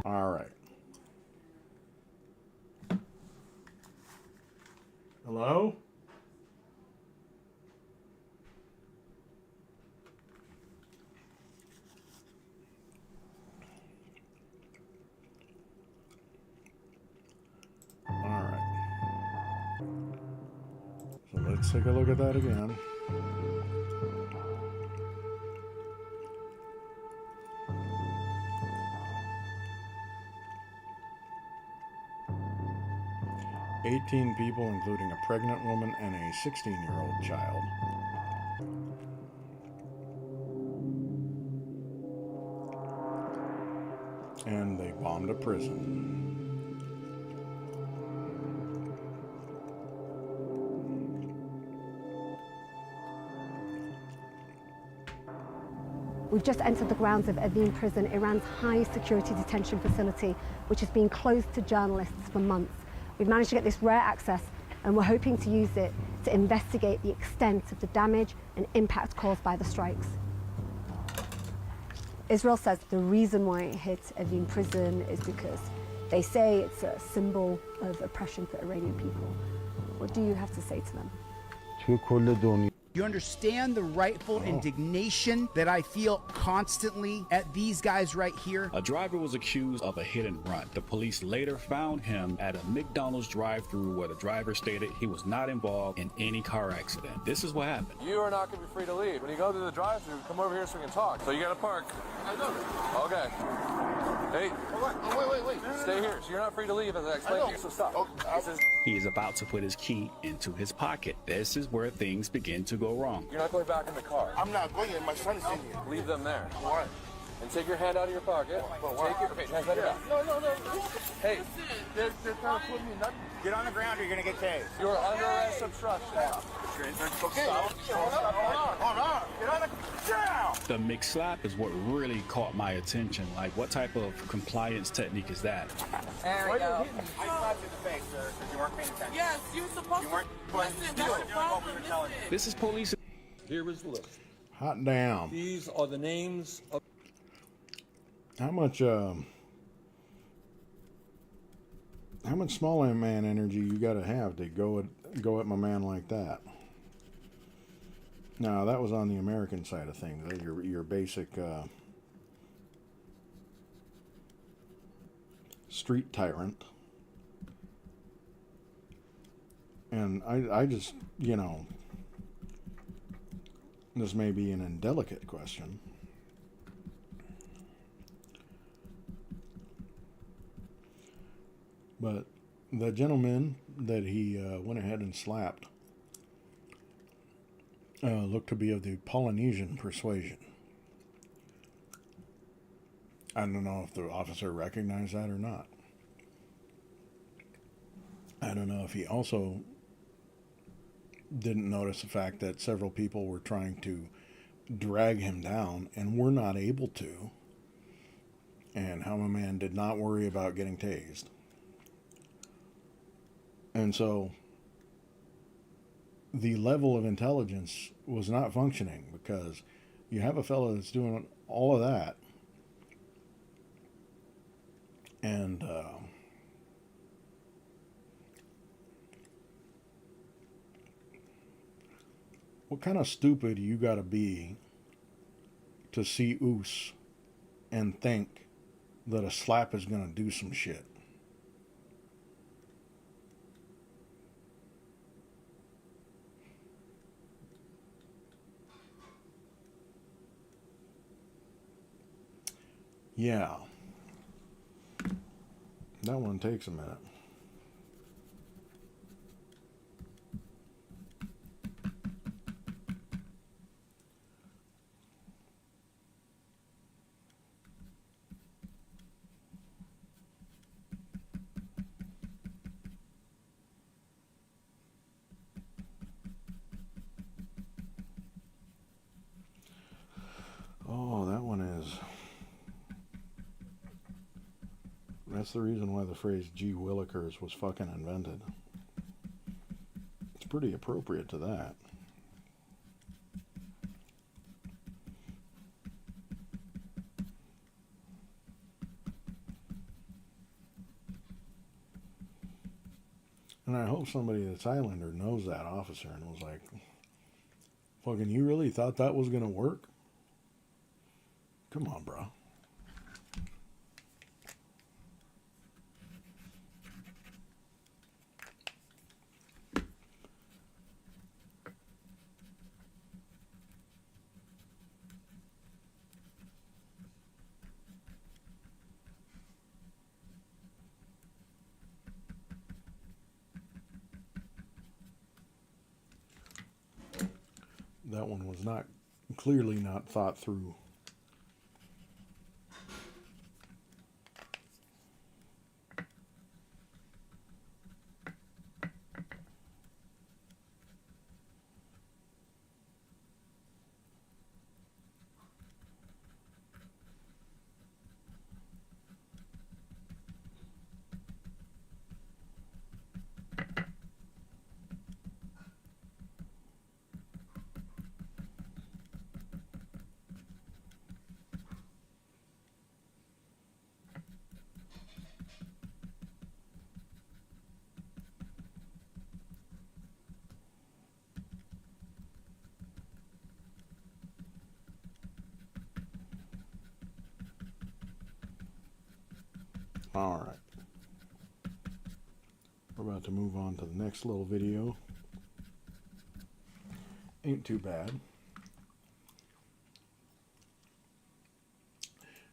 All right. Hello? All right. So let's take a look at that again. "18 people, including a pregnant woman and a 16-year-old child." And they bombed a prison. We've just entered the grounds of Evin Prison, Iran's high security detention facility, which has been closed to journalists for months. We've managed to get this rare access, and we're hoping to use it to investigate the extent of the damage and impact caused by the strikes. Israel says the reason why it hit Evin Prison is because they say it's a symbol of oppression for Iranian people. What do you have to say to them? You understand the rightful indignation that I feel constantly at these guys right here? A driver was accused of a hit and run. The police later found him at a McDonald's drive-thru where the driver stated he was not involved in any car accident. This is what happened. You are not going to be free to leave. When you go to the drive-thru, come over here so we can talk. So you got to park. I know. Okay. Hey. Wait. Stay here. So you're not free to leave as I explained to you, so stop. He is about to put his key into his pocket. This is where things begin to go wrong. You're not going back in the car. I'm not going in. My son's in here. Leave them there. Why? And take your hand out of your pocket. Okay, hands out of your pocket. No. Hey. They're trying to put me in nothing. Get on the ground or you're going to get tased. You're under arrest obstruction. Okay. Hold on. Get on the ground. The mixed slap is what really caught my attention. Like, what type of compliance technique is that? There we go. I slapped you in the face, sir, because you weren't paying attention. Yes, you're supposed to. Listen, that's the problem. This is police. Here is the list. Hot damn. These are the names of... How much small man energy you got to have to go at my man like that? Now, that was on the American side of things. Your basic street tyrant. And I just, this may be an indelicate question. But the gentleman that he went ahead and slapped looked to be of the Polynesian persuasion. I don't know if the officer recognized that or not. I don't know if he also didn't notice the fact that several people were trying to drag him down and were not able to, and how my man did not worry about getting tased. And so the level of intelligence was not functioning, because you have a fella that's doing all of that, and what kind of stupid you gotta be to see oos and think that a slap is gonna do some shit? Yeah. That one takes a minute. Oh, that one is... That's the reason why the phrase "gee willikers" was fucking invented. It's pretty appropriate to that. And I hope somebody that's Islander knows that officer and was like, fucking, you really thought that was gonna work? Come on, bro. That one was not, clearly not thought through. All right. We're about to move on to the next little video. Ain't too bad.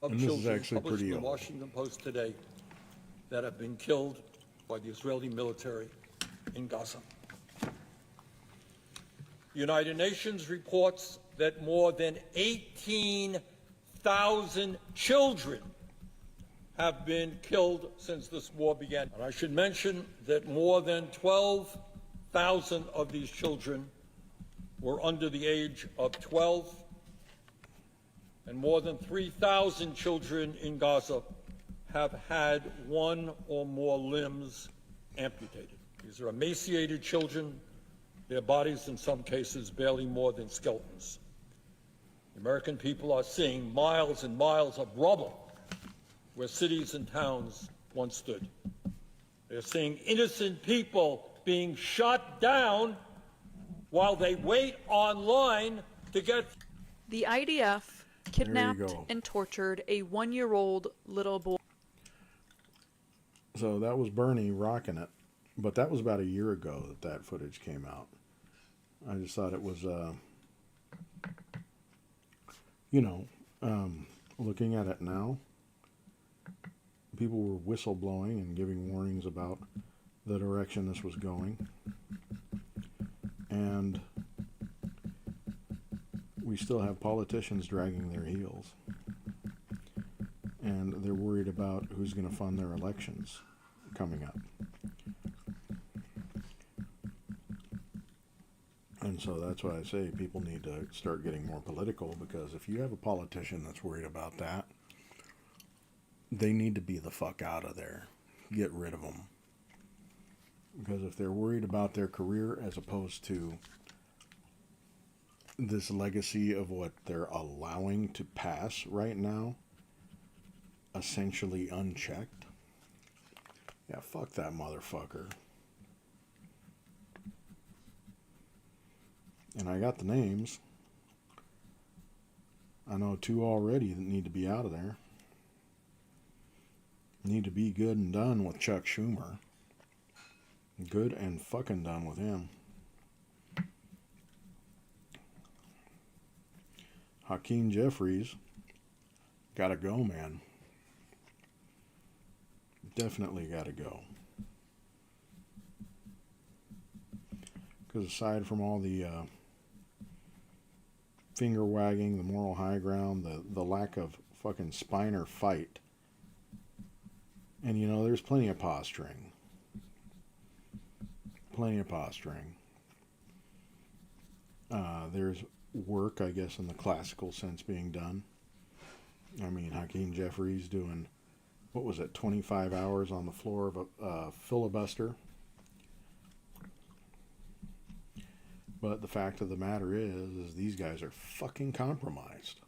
And this is actually pretty in the old. Washington Post today that have been killed by the Israeli military in Gaza. The United Nations reports that more than 18,000 children have been killed since this war began. And I should mention that more than 12,000 of these children were under the age of 12, and more than 3,000 children in Gaza have had one or more limbs amputated. These are emaciated children, their bodies in some cases barely more than skeletons. The American people are seeing miles and miles of rubble where cities and towns once stood. They're seeing innocent people being shot down while they wait online to get... The IDF kidnapped and tortured a 1-year-old little boy. So that was Bernie rocking it, but that was about a year ago that that footage came out. I just thought it was, looking at it now, people were whistleblowing and giving warnings about the direction this was going. And we still have politicians dragging their heels. And they're worried about who's going to fund their elections coming up. And so that's why I say people need to start getting more political, because if you have a politician that's worried about that, they need to be the fuck out of there. Get rid of them. Because if they're worried about their career as opposed to this legacy of what they're allowing to pass right now, essentially unchecked, yeah, fuck that motherfucker. And I got the names. I know 2 already that need to be out of there. Need to be good and done with Chuck Schumer. Good and fucking done with him. Hakeem Jeffries, gotta go, man. Definitely gotta go. Because aside from all the finger wagging, the moral high ground, the lack of fucking spine or fight, and you know, there's plenty of posturing. Plenty of posturing. There's work, I guess, in the classical sense being done. I mean, Hakeem Jeffries doing, what was it, 25 hours on the floor of a filibuster. But the fact of the matter is these guys are fucking compromised.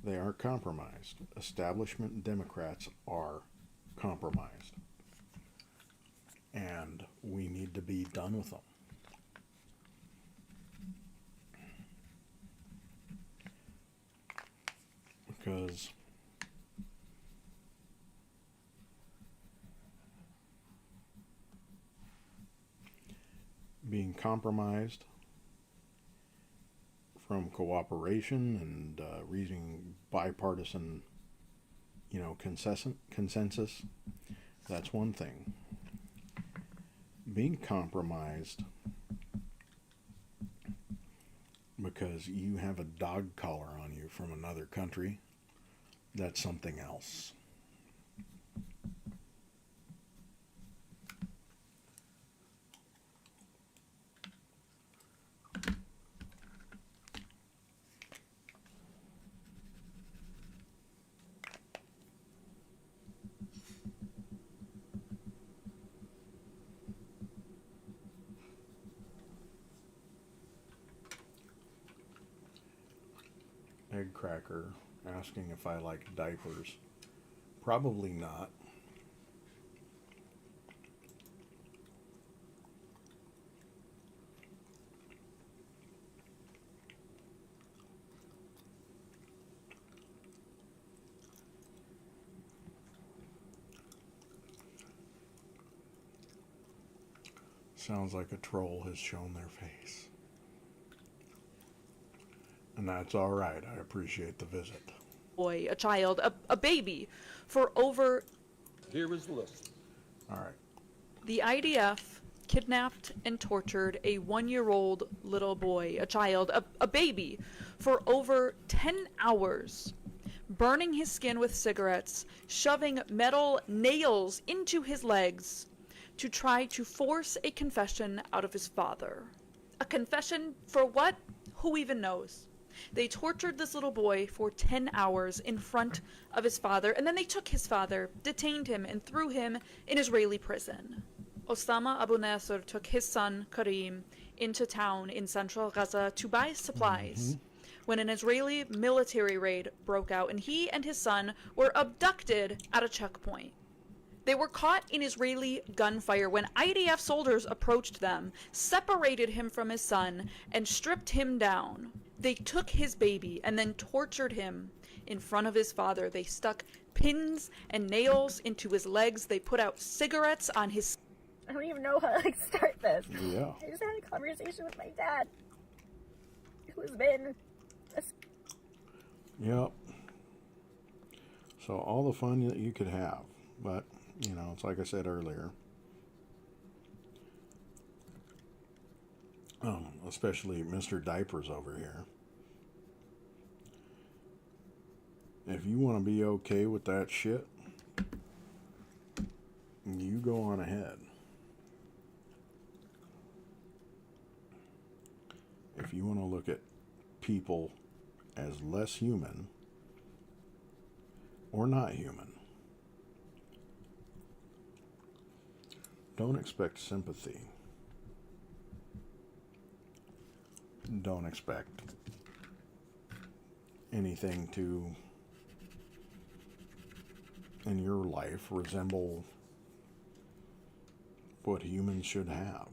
They are compromised. Establishment Democrats are compromised. And we need to be done with them. Because being compromised from cooperation and reaching bipartisan, you know, consensus, that's one thing. Being compromised because you have a dog collar on you from another country, that's something else. Egg cracker asking if I like diapers. Probably not. Sounds like a troll has shown their face. And that's all right. I appreciate the visit. Boy, a child, a baby, for over... Here is the list. All right. The IDF kidnapped and tortured a 1-year-old little boy, a child, a baby, for over 10 hours, burning his skin with cigarettes, shoving metal nails into his legs to try to force a confession out of his father. A confession for what? Who even knows? They tortured this little boy for 10 hours in front of his father, and then they took his father, detained him, and threw him in Israeli prison. Osama Abu Nasser took his son, Karim, into town in central Gaza to buy supplies when an Israeli military raid broke out, and he and his son were abducted at a checkpoint. They were caught in Israeli gunfire when IDF soldiers approached them, separated him from his son, and stripped him down. They took his baby and then tortured him in front of his father. They stuck pins and nails into his legs. They put out cigarettes on his... I don't even know how to start this. Yeah. I just had a conversation with my dad, who has been... Yep. So all the fun that you could have, but, you know, it's like I said earlier. Especially Mr. Diapers over here. If you want to be okay with that shit, you go on ahead. If you want to look at people as less human or not human, Don't expect sympathy. Don't expect anything to, in your life, resemble what humans should have.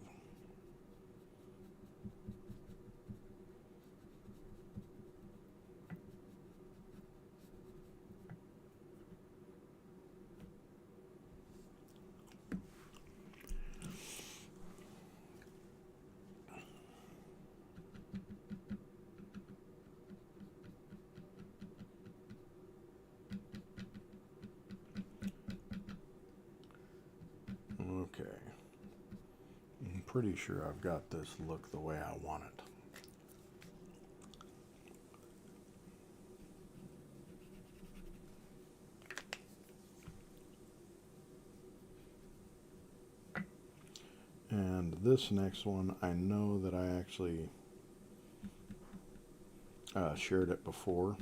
Okay. I'm pretty sure I've got this look the way I want it. And this next one, I know that I actually shared it before.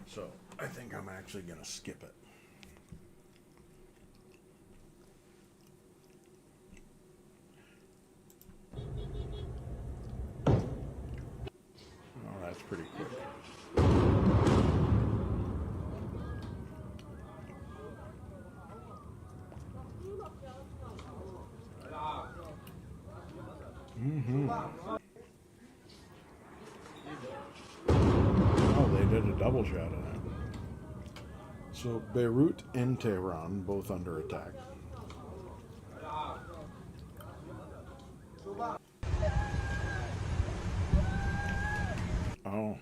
So I think I'm actually going to skip it. Oh, that's pretty quick. Oh, they did a double shot of that. So Beirut and Tehran both under attack. Oh.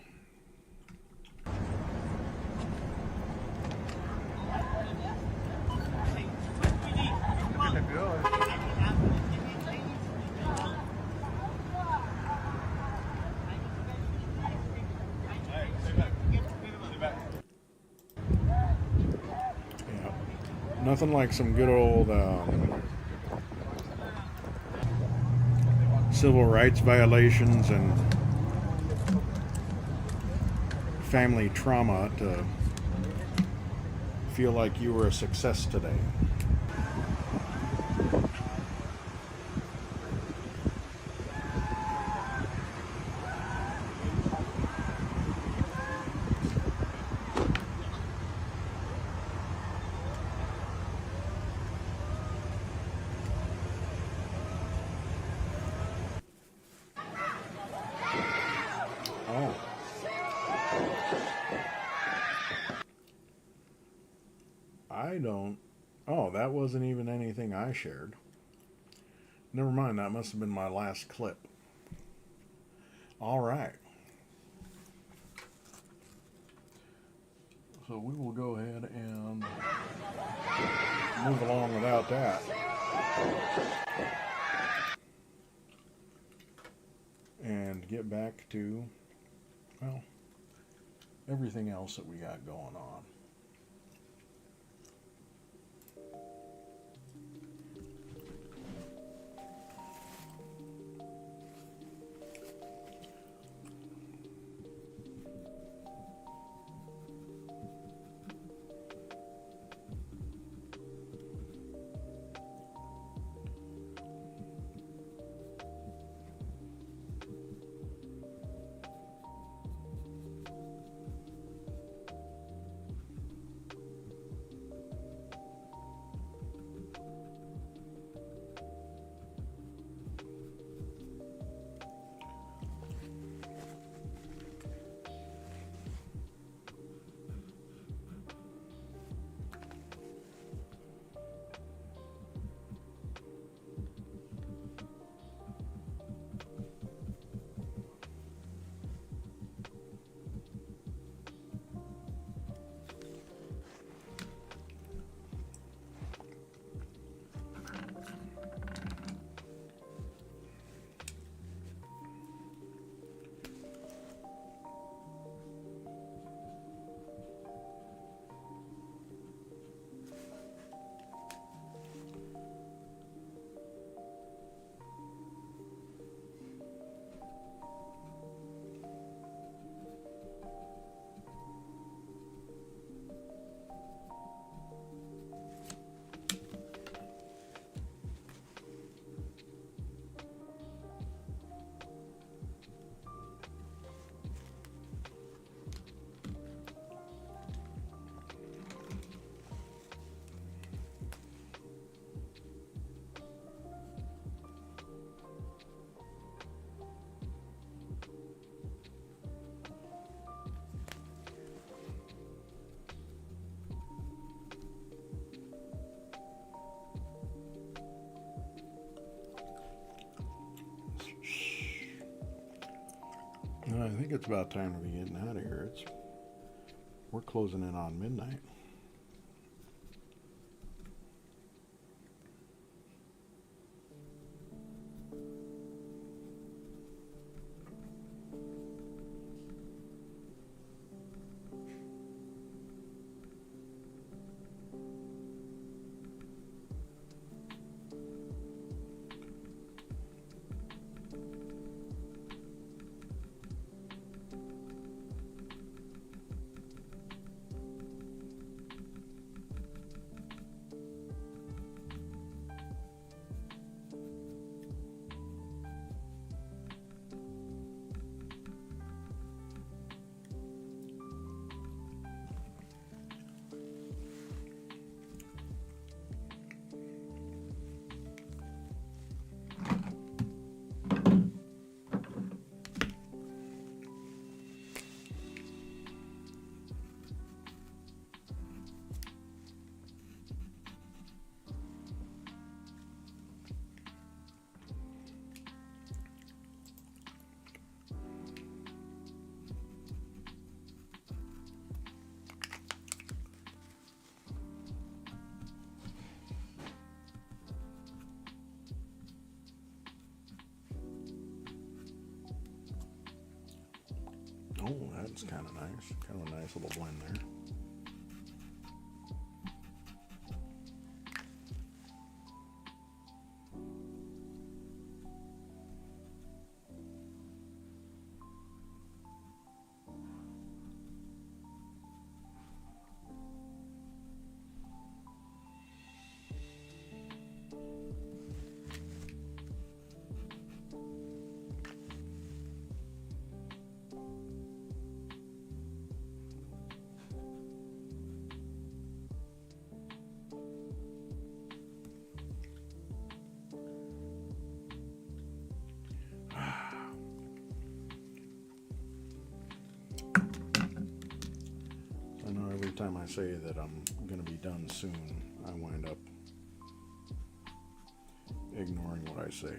Yeah. Nothing like some good old civil rights violations and family trauma to feel like you were a success today. Oh. I don't... Oh, that wasn't even anything I shared. Never mind, that must have been my last clip. All right. So we will go ahead and move along without that. And get back to, well, everything else that we got going on. I think it's about time to be getting out of here. We're closing in on midnight. Oh, that's kind of nice. Kind of a nice little blend there. Every time I say that I'm going to be done soon, I wind up ignoring what I say.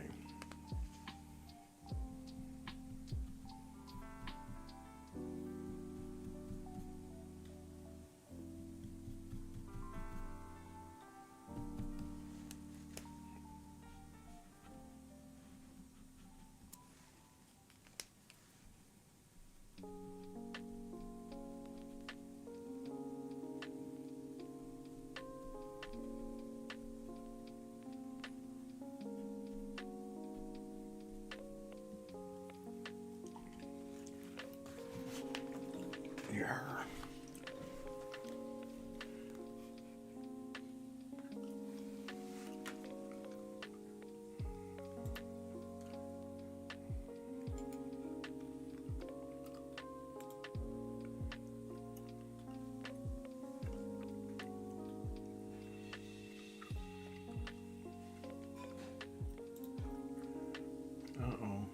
Uh-oh.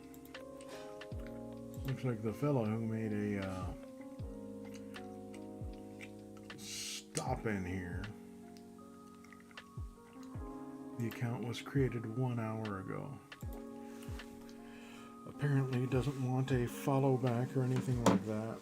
Looks like the fellow who made a stop in here, the account was created 1 hour ago. Apparently doesn't want a follow back or anything like that.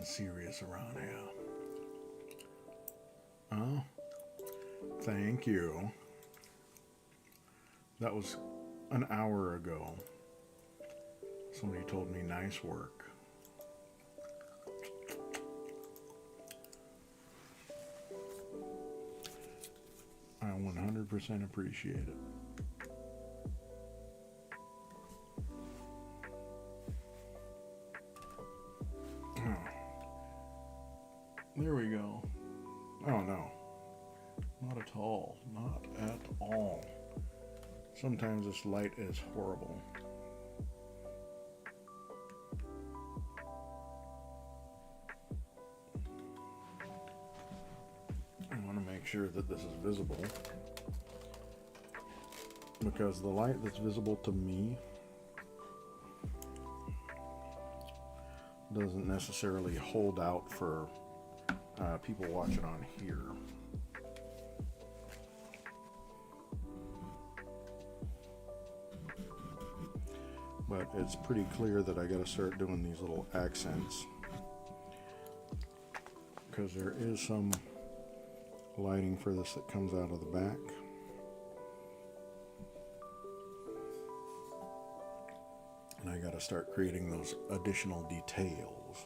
serious around here. Oh, thank you. That was an hour ago. Somebody told me nice work. I 100% appreciate it. There we go. Oh no. Not at all. Not at all. Sometimes this light is horrible. I want to make sure that this is visible, because the light that's visible to me doesn't necessarily hold out for people watching on here. But it's pretty clear that I gotta start doing these little accents, because there is some lighting for this that comes out of the back. And I gotta start creating those additional details.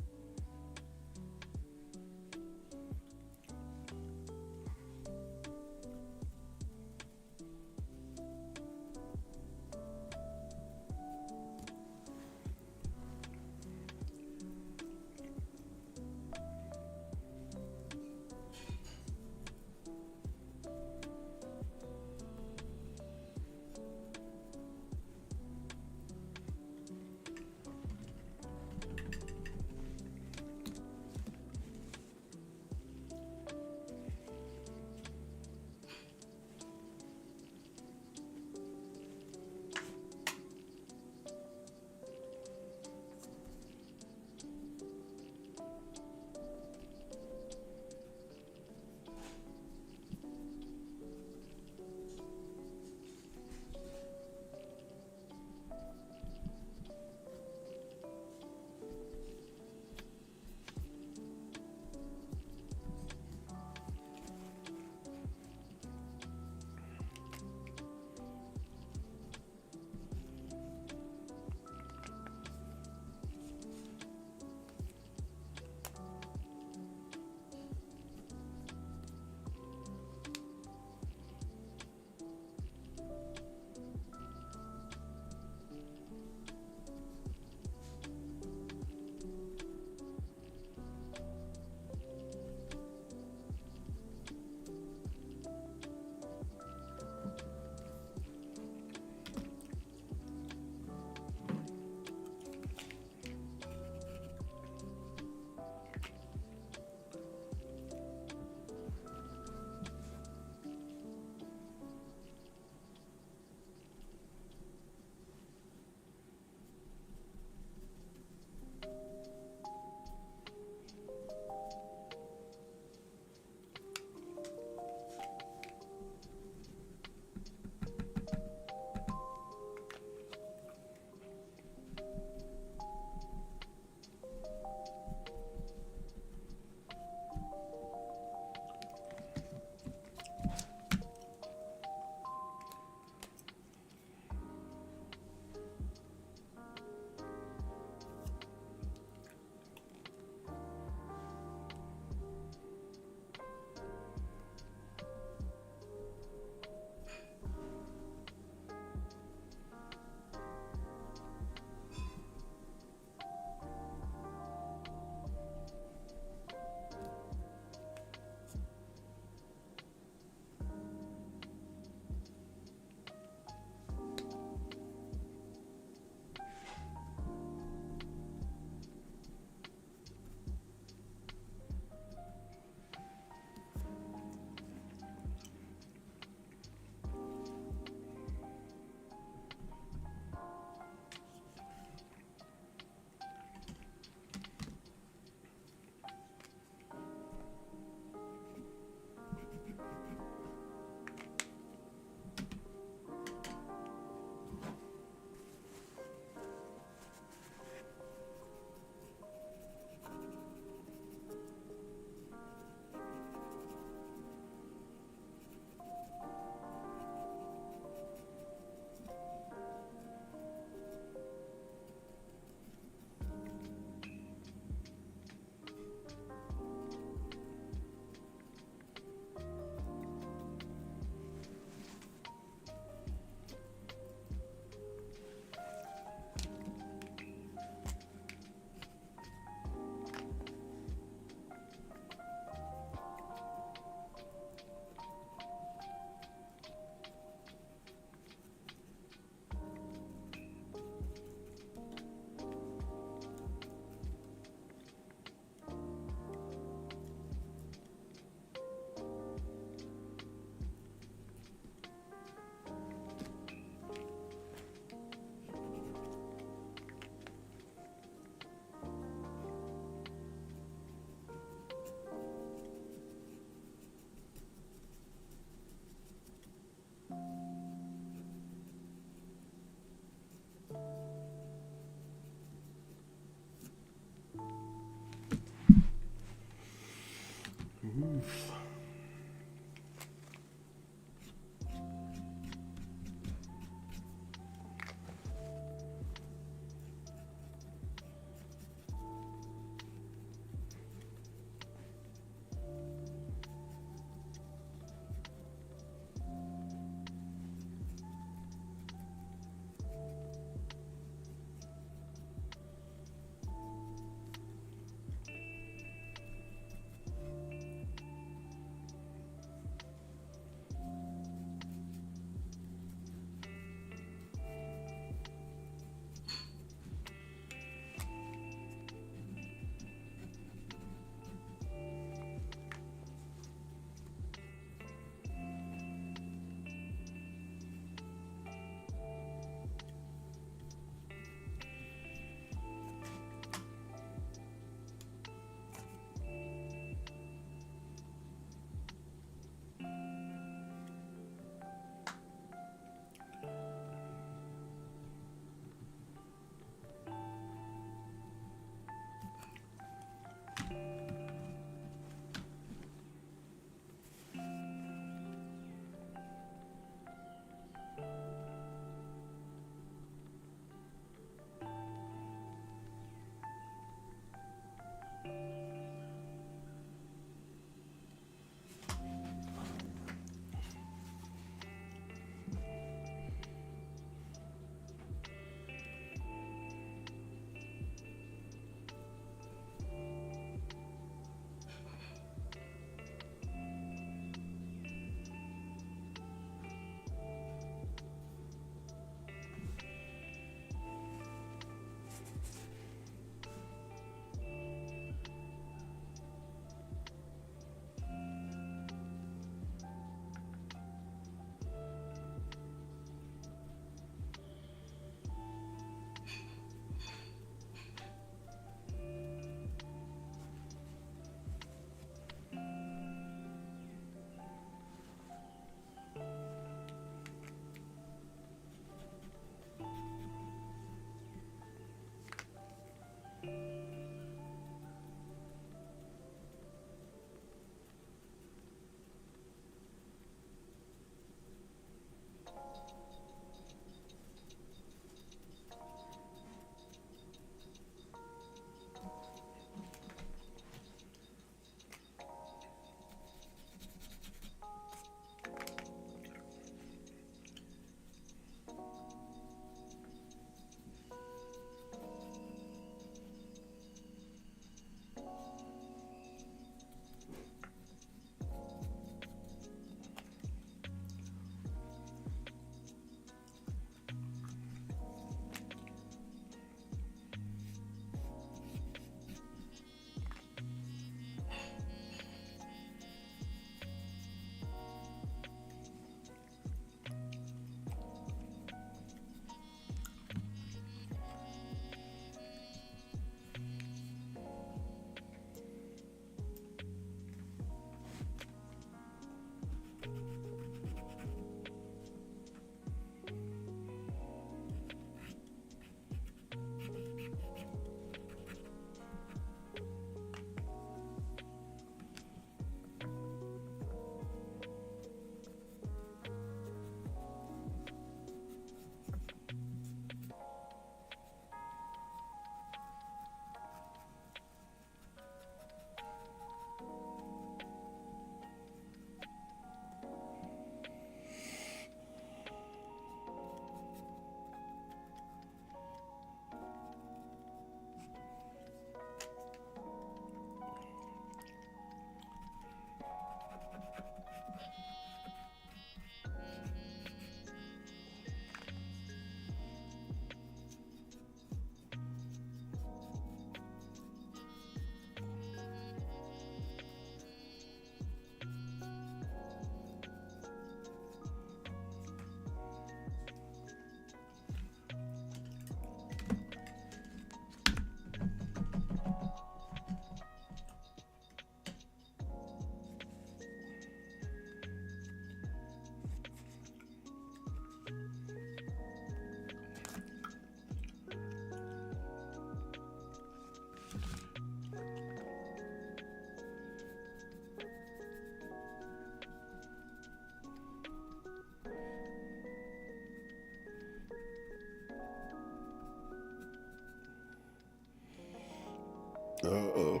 Uh-oh.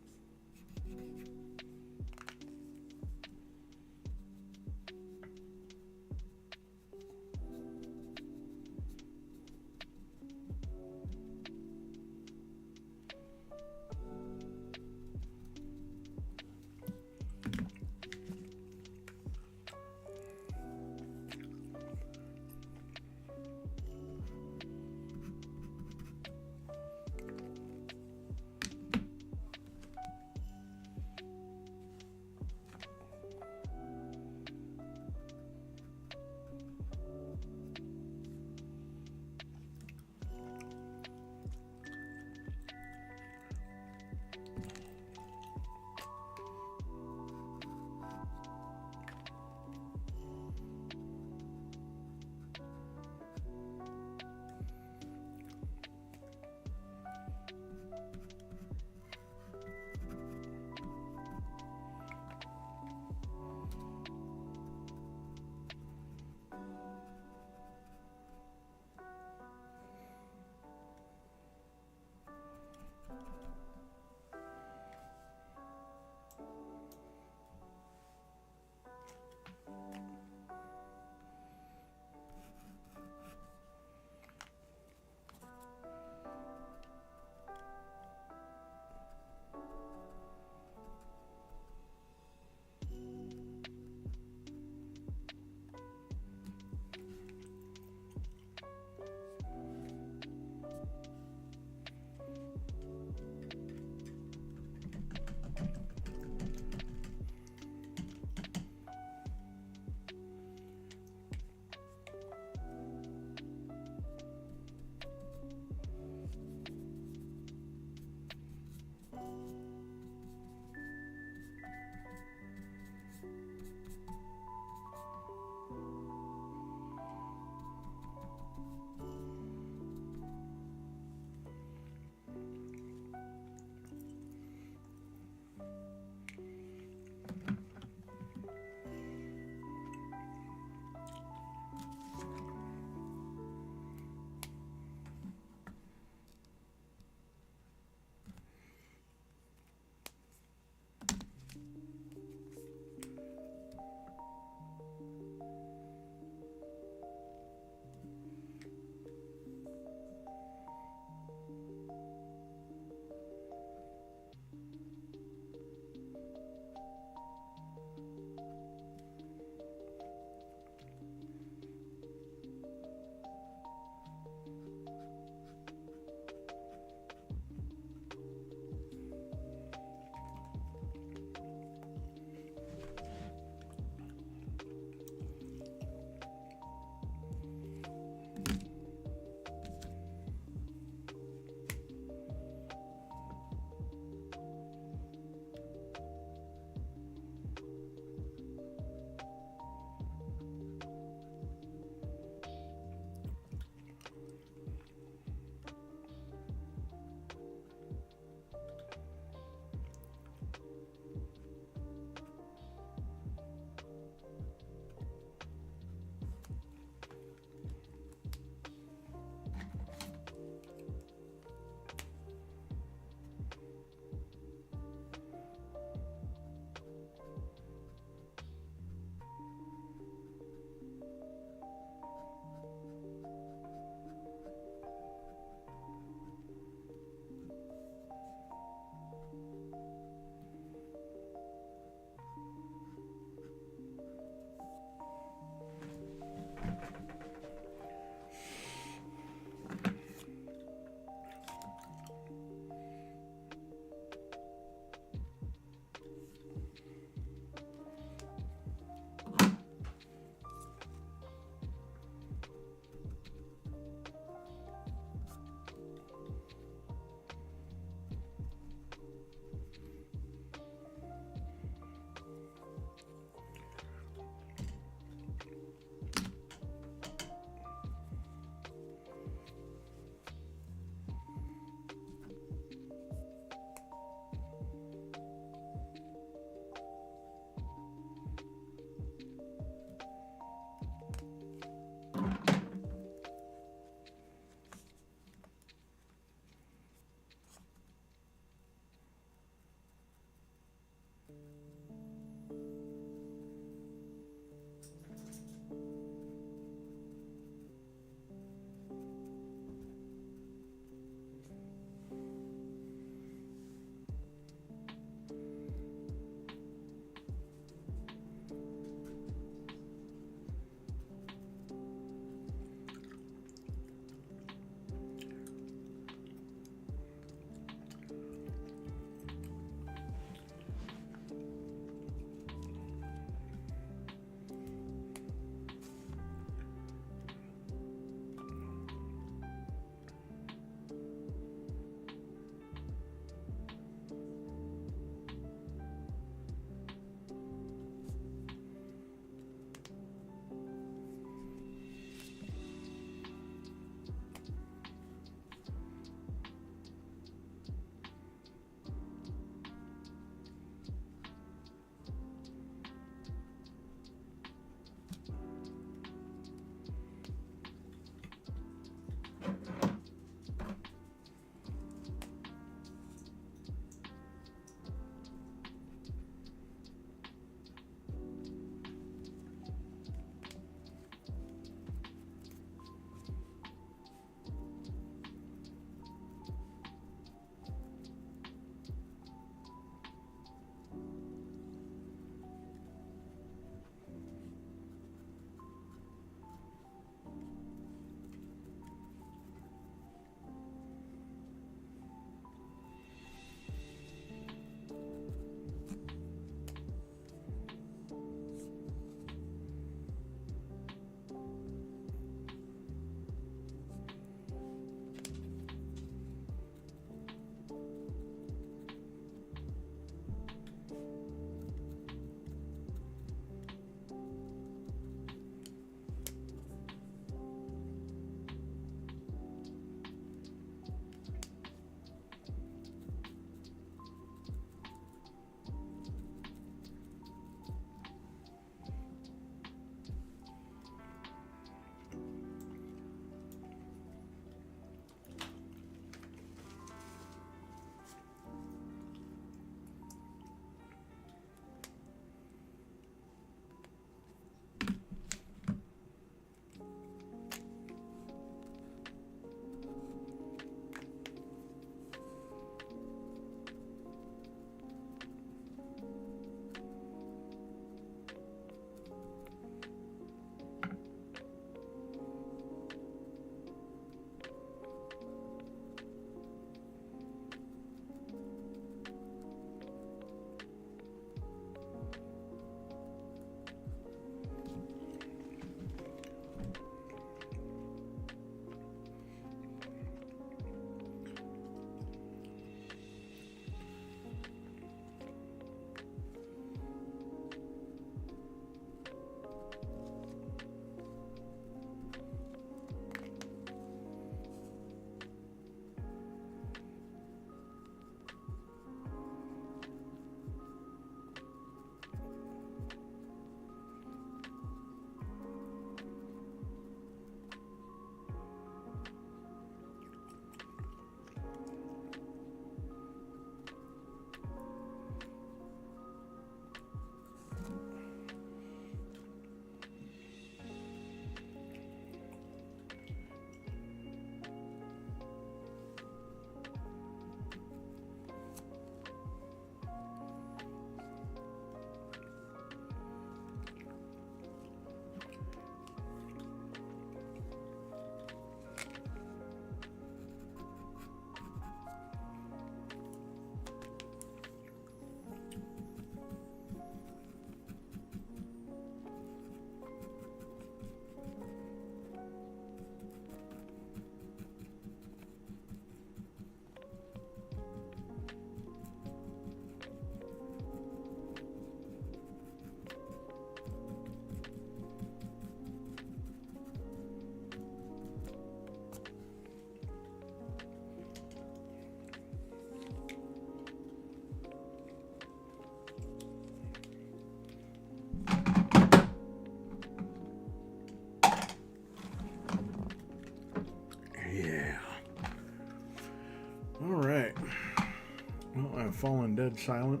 fallen dead silent,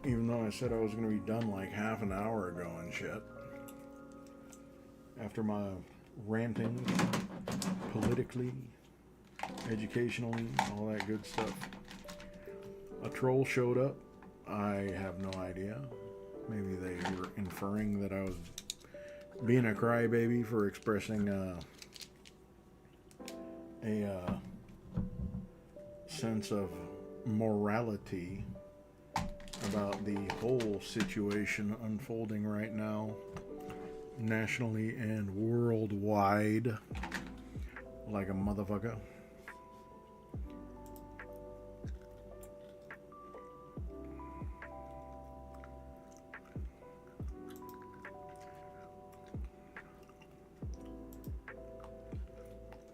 even though I said I was going to be done like half an hour ago and shit. After my ranting, politically, educationally, all that good stuff. A troll showed up. I have no idea. Maybe they were inferring that I was being a crybaby for expressing a sense of morality about the whole situation unfolding right now, nationally and worldwide, like a motherfucker.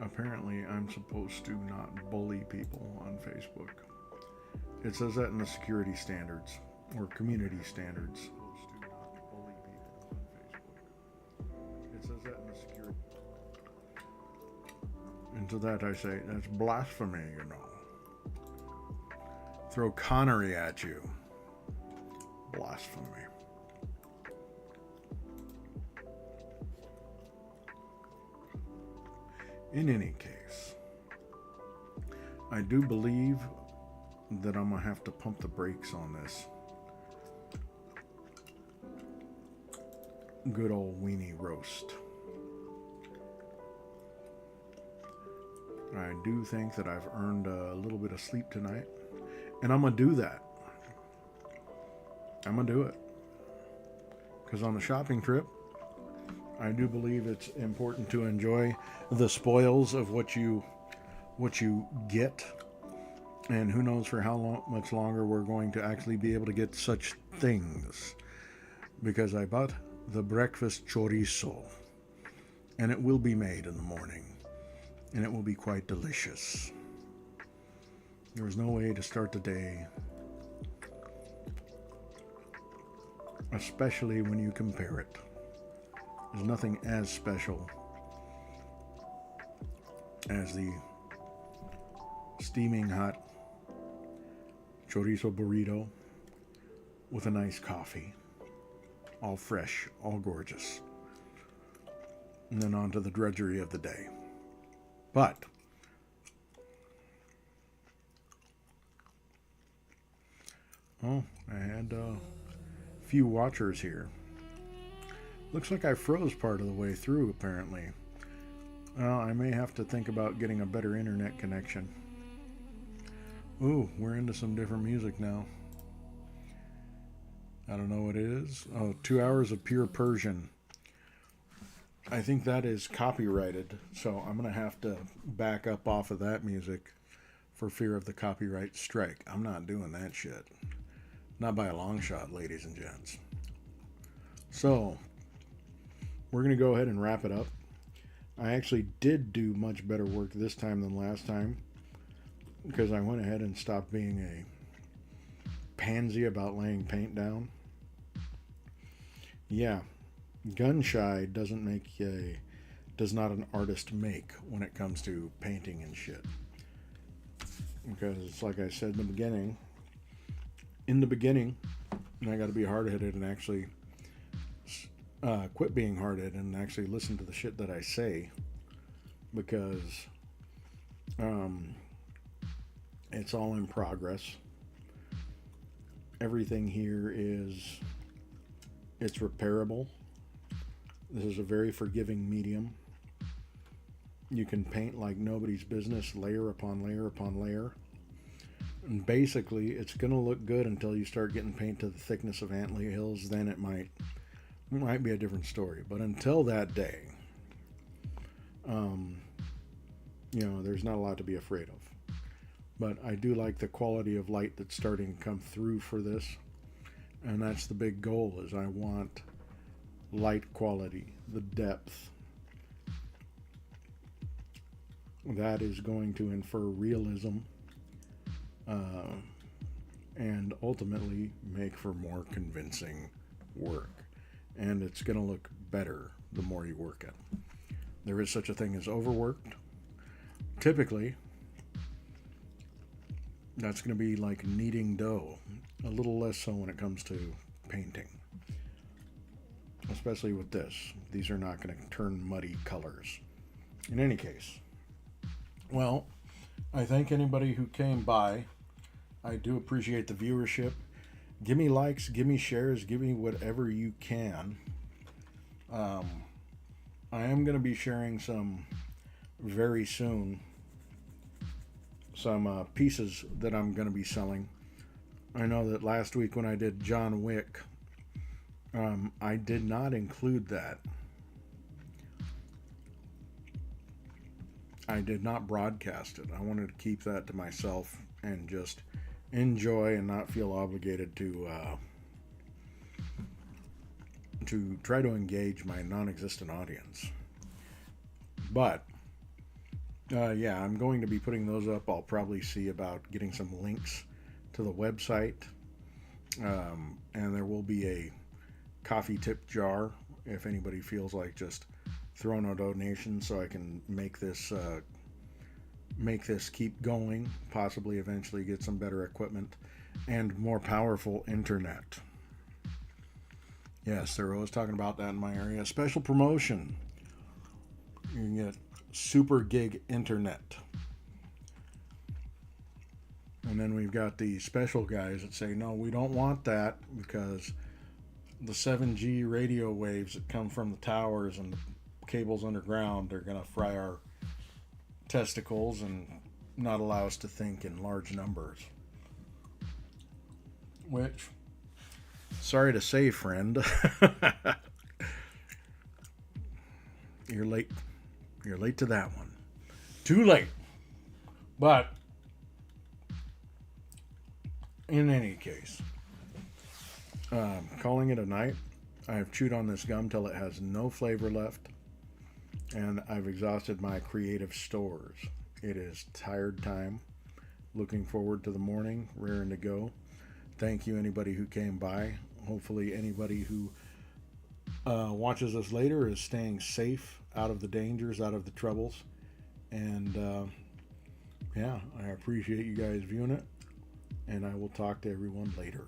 Apparently, I'm supposed to not bully people on Facebook. It says that in the security standards, or community standards. Supposed to not bully people on Facebook. It says that in the security. And to that I say, that's blasphemy, you know. Throw Connery at you. Blasphemy. In any case, I do believe that I'm going to have to pump the brakes on this good old weenie roast. I do think that I've earned a little bit of sleep tonight, and I'm going to do that. I'm going to do it. Because on the shopping trip, I do believe it's important to enjoy the spoils of what you get, and who knows for how much longer we're going to actually be able to get such things. Because I bought the breakfast chorizo, and it will be made in the morning, and it will be quite delicious. There's no way to start the day, especially when you compare it. There's nothing as special as the steaming hot chorizo burrito with a nice coffee, all fresh, all gorgeous, and then on to the drudgery of the day. But I had a few watchers here. Looks like I froze part of the way through, apparently. Well, I may have to think about getting a better internet connection. Ooh, we're into some different music now. I don't know what it is. Oh, 2 hours of pure Persian. I think that is copyrighted, so I'm going to have to back up off of that music for fear of the copyright strike. I'm not doing that shit. Not by a long shot, ladies and gents. So, we're going to go ahead and wrap it up. I actually did do much better work this time than last time, because I went ahead and stopped being a pansy about laying paint down. Yeah, gun shy does not an artist make when it comes to painting and shit. Because it's like I said in the beginning, I got to be hard-headed and actually quit being hard-headed and actually listen to the shit that I say, because it's all in progress. Everything here it's repairable. This is a very forgiving medium. You can paint like nobody's business, layer upon layer upon layer. And basically, it's going to look good until you start getting paint to the thickness of Antley Hills. Then it might be a different story. But until that day, there's not a lot to be afraid of. But I do like the quality of light that's starting to come through for this. And that's the big goal, is I want light quality, the depth. That is going to infer realism, and ultimately make for more convincing work. And it's going to look better the more you work it. There is such a thing as overworked. Typically, That's going to be like kneading dough. A little less so when it comes to painting. Especially with this. These are not going to turn muddy colors. In any case. Well, I thank anybody who came by. I do appreciate the viewership. Give me likes, give me shares, give me whatever you can. I am going to be sharing some very soon. Some pieces that I'm going to be selling. I know that last week when I did John Wick, I did not include that. I did not broadcast it. I wanted to keep that to myself and just enjoy and not feel obligated to try to engage my non-existent audience. But yeah, I'm going to be putting those up. I'll probably see about getting some links to the website. And there will be a coffee tip jar if anybody feels like just throwing a donation so I can make this keep going, possibly eventually get some better equipment and more powerful internet. Yes, they're always talking about that in my area. Special promotion. You can get super gig internet. And then we've got the special guys that say, no, we don't want that because the 7G radio waves that come from the towers and the cables underground are going to fry our testicles and not allow us to think in large numbers. Which, sorry to say, friend, you're late. You're late to that one. Too late. But in any case, calling it a night. I have chewed on this gum till it has no flavor left, and I've exhausted my creative stores. It is tired time. Looking forward to the morning, raring to go. Thank you, anybody who came by. Hopefully, anybody who watches us later is staying safe, out of the dangers, out of the troubles. And yeah, I appreciate you guys viewing it, and I will talk to everyone later.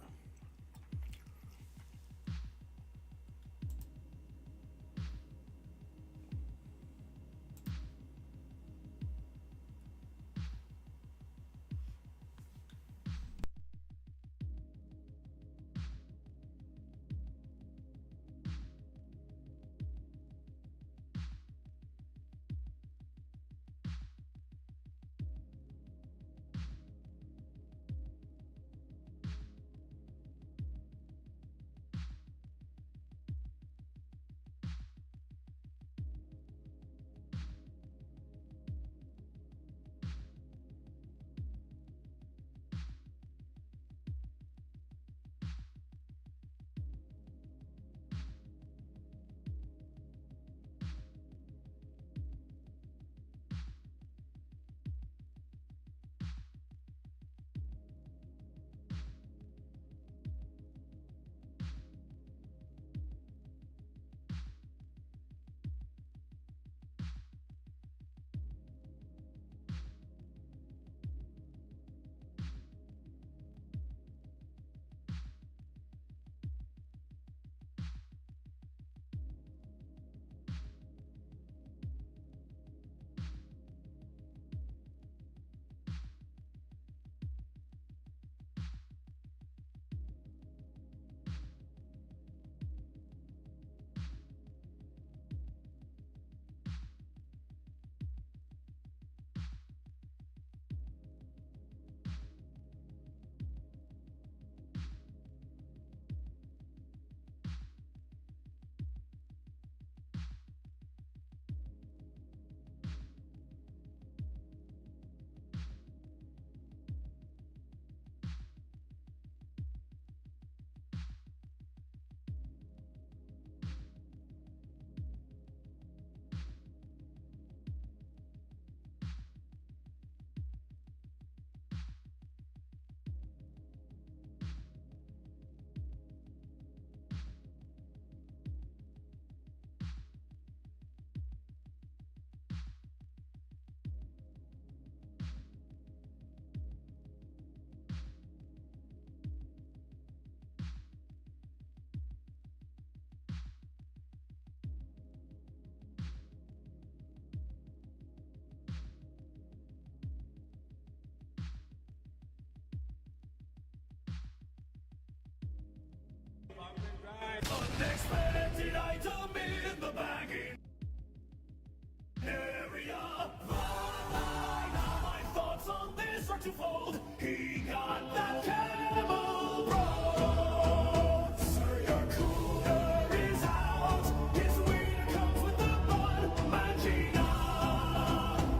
He got that cannibal roll. Sir, your cooler is out. His wiener comes with the bun. Magina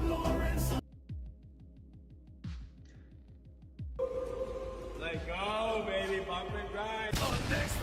Lawrence. Let go, baby. Bump and grind. The next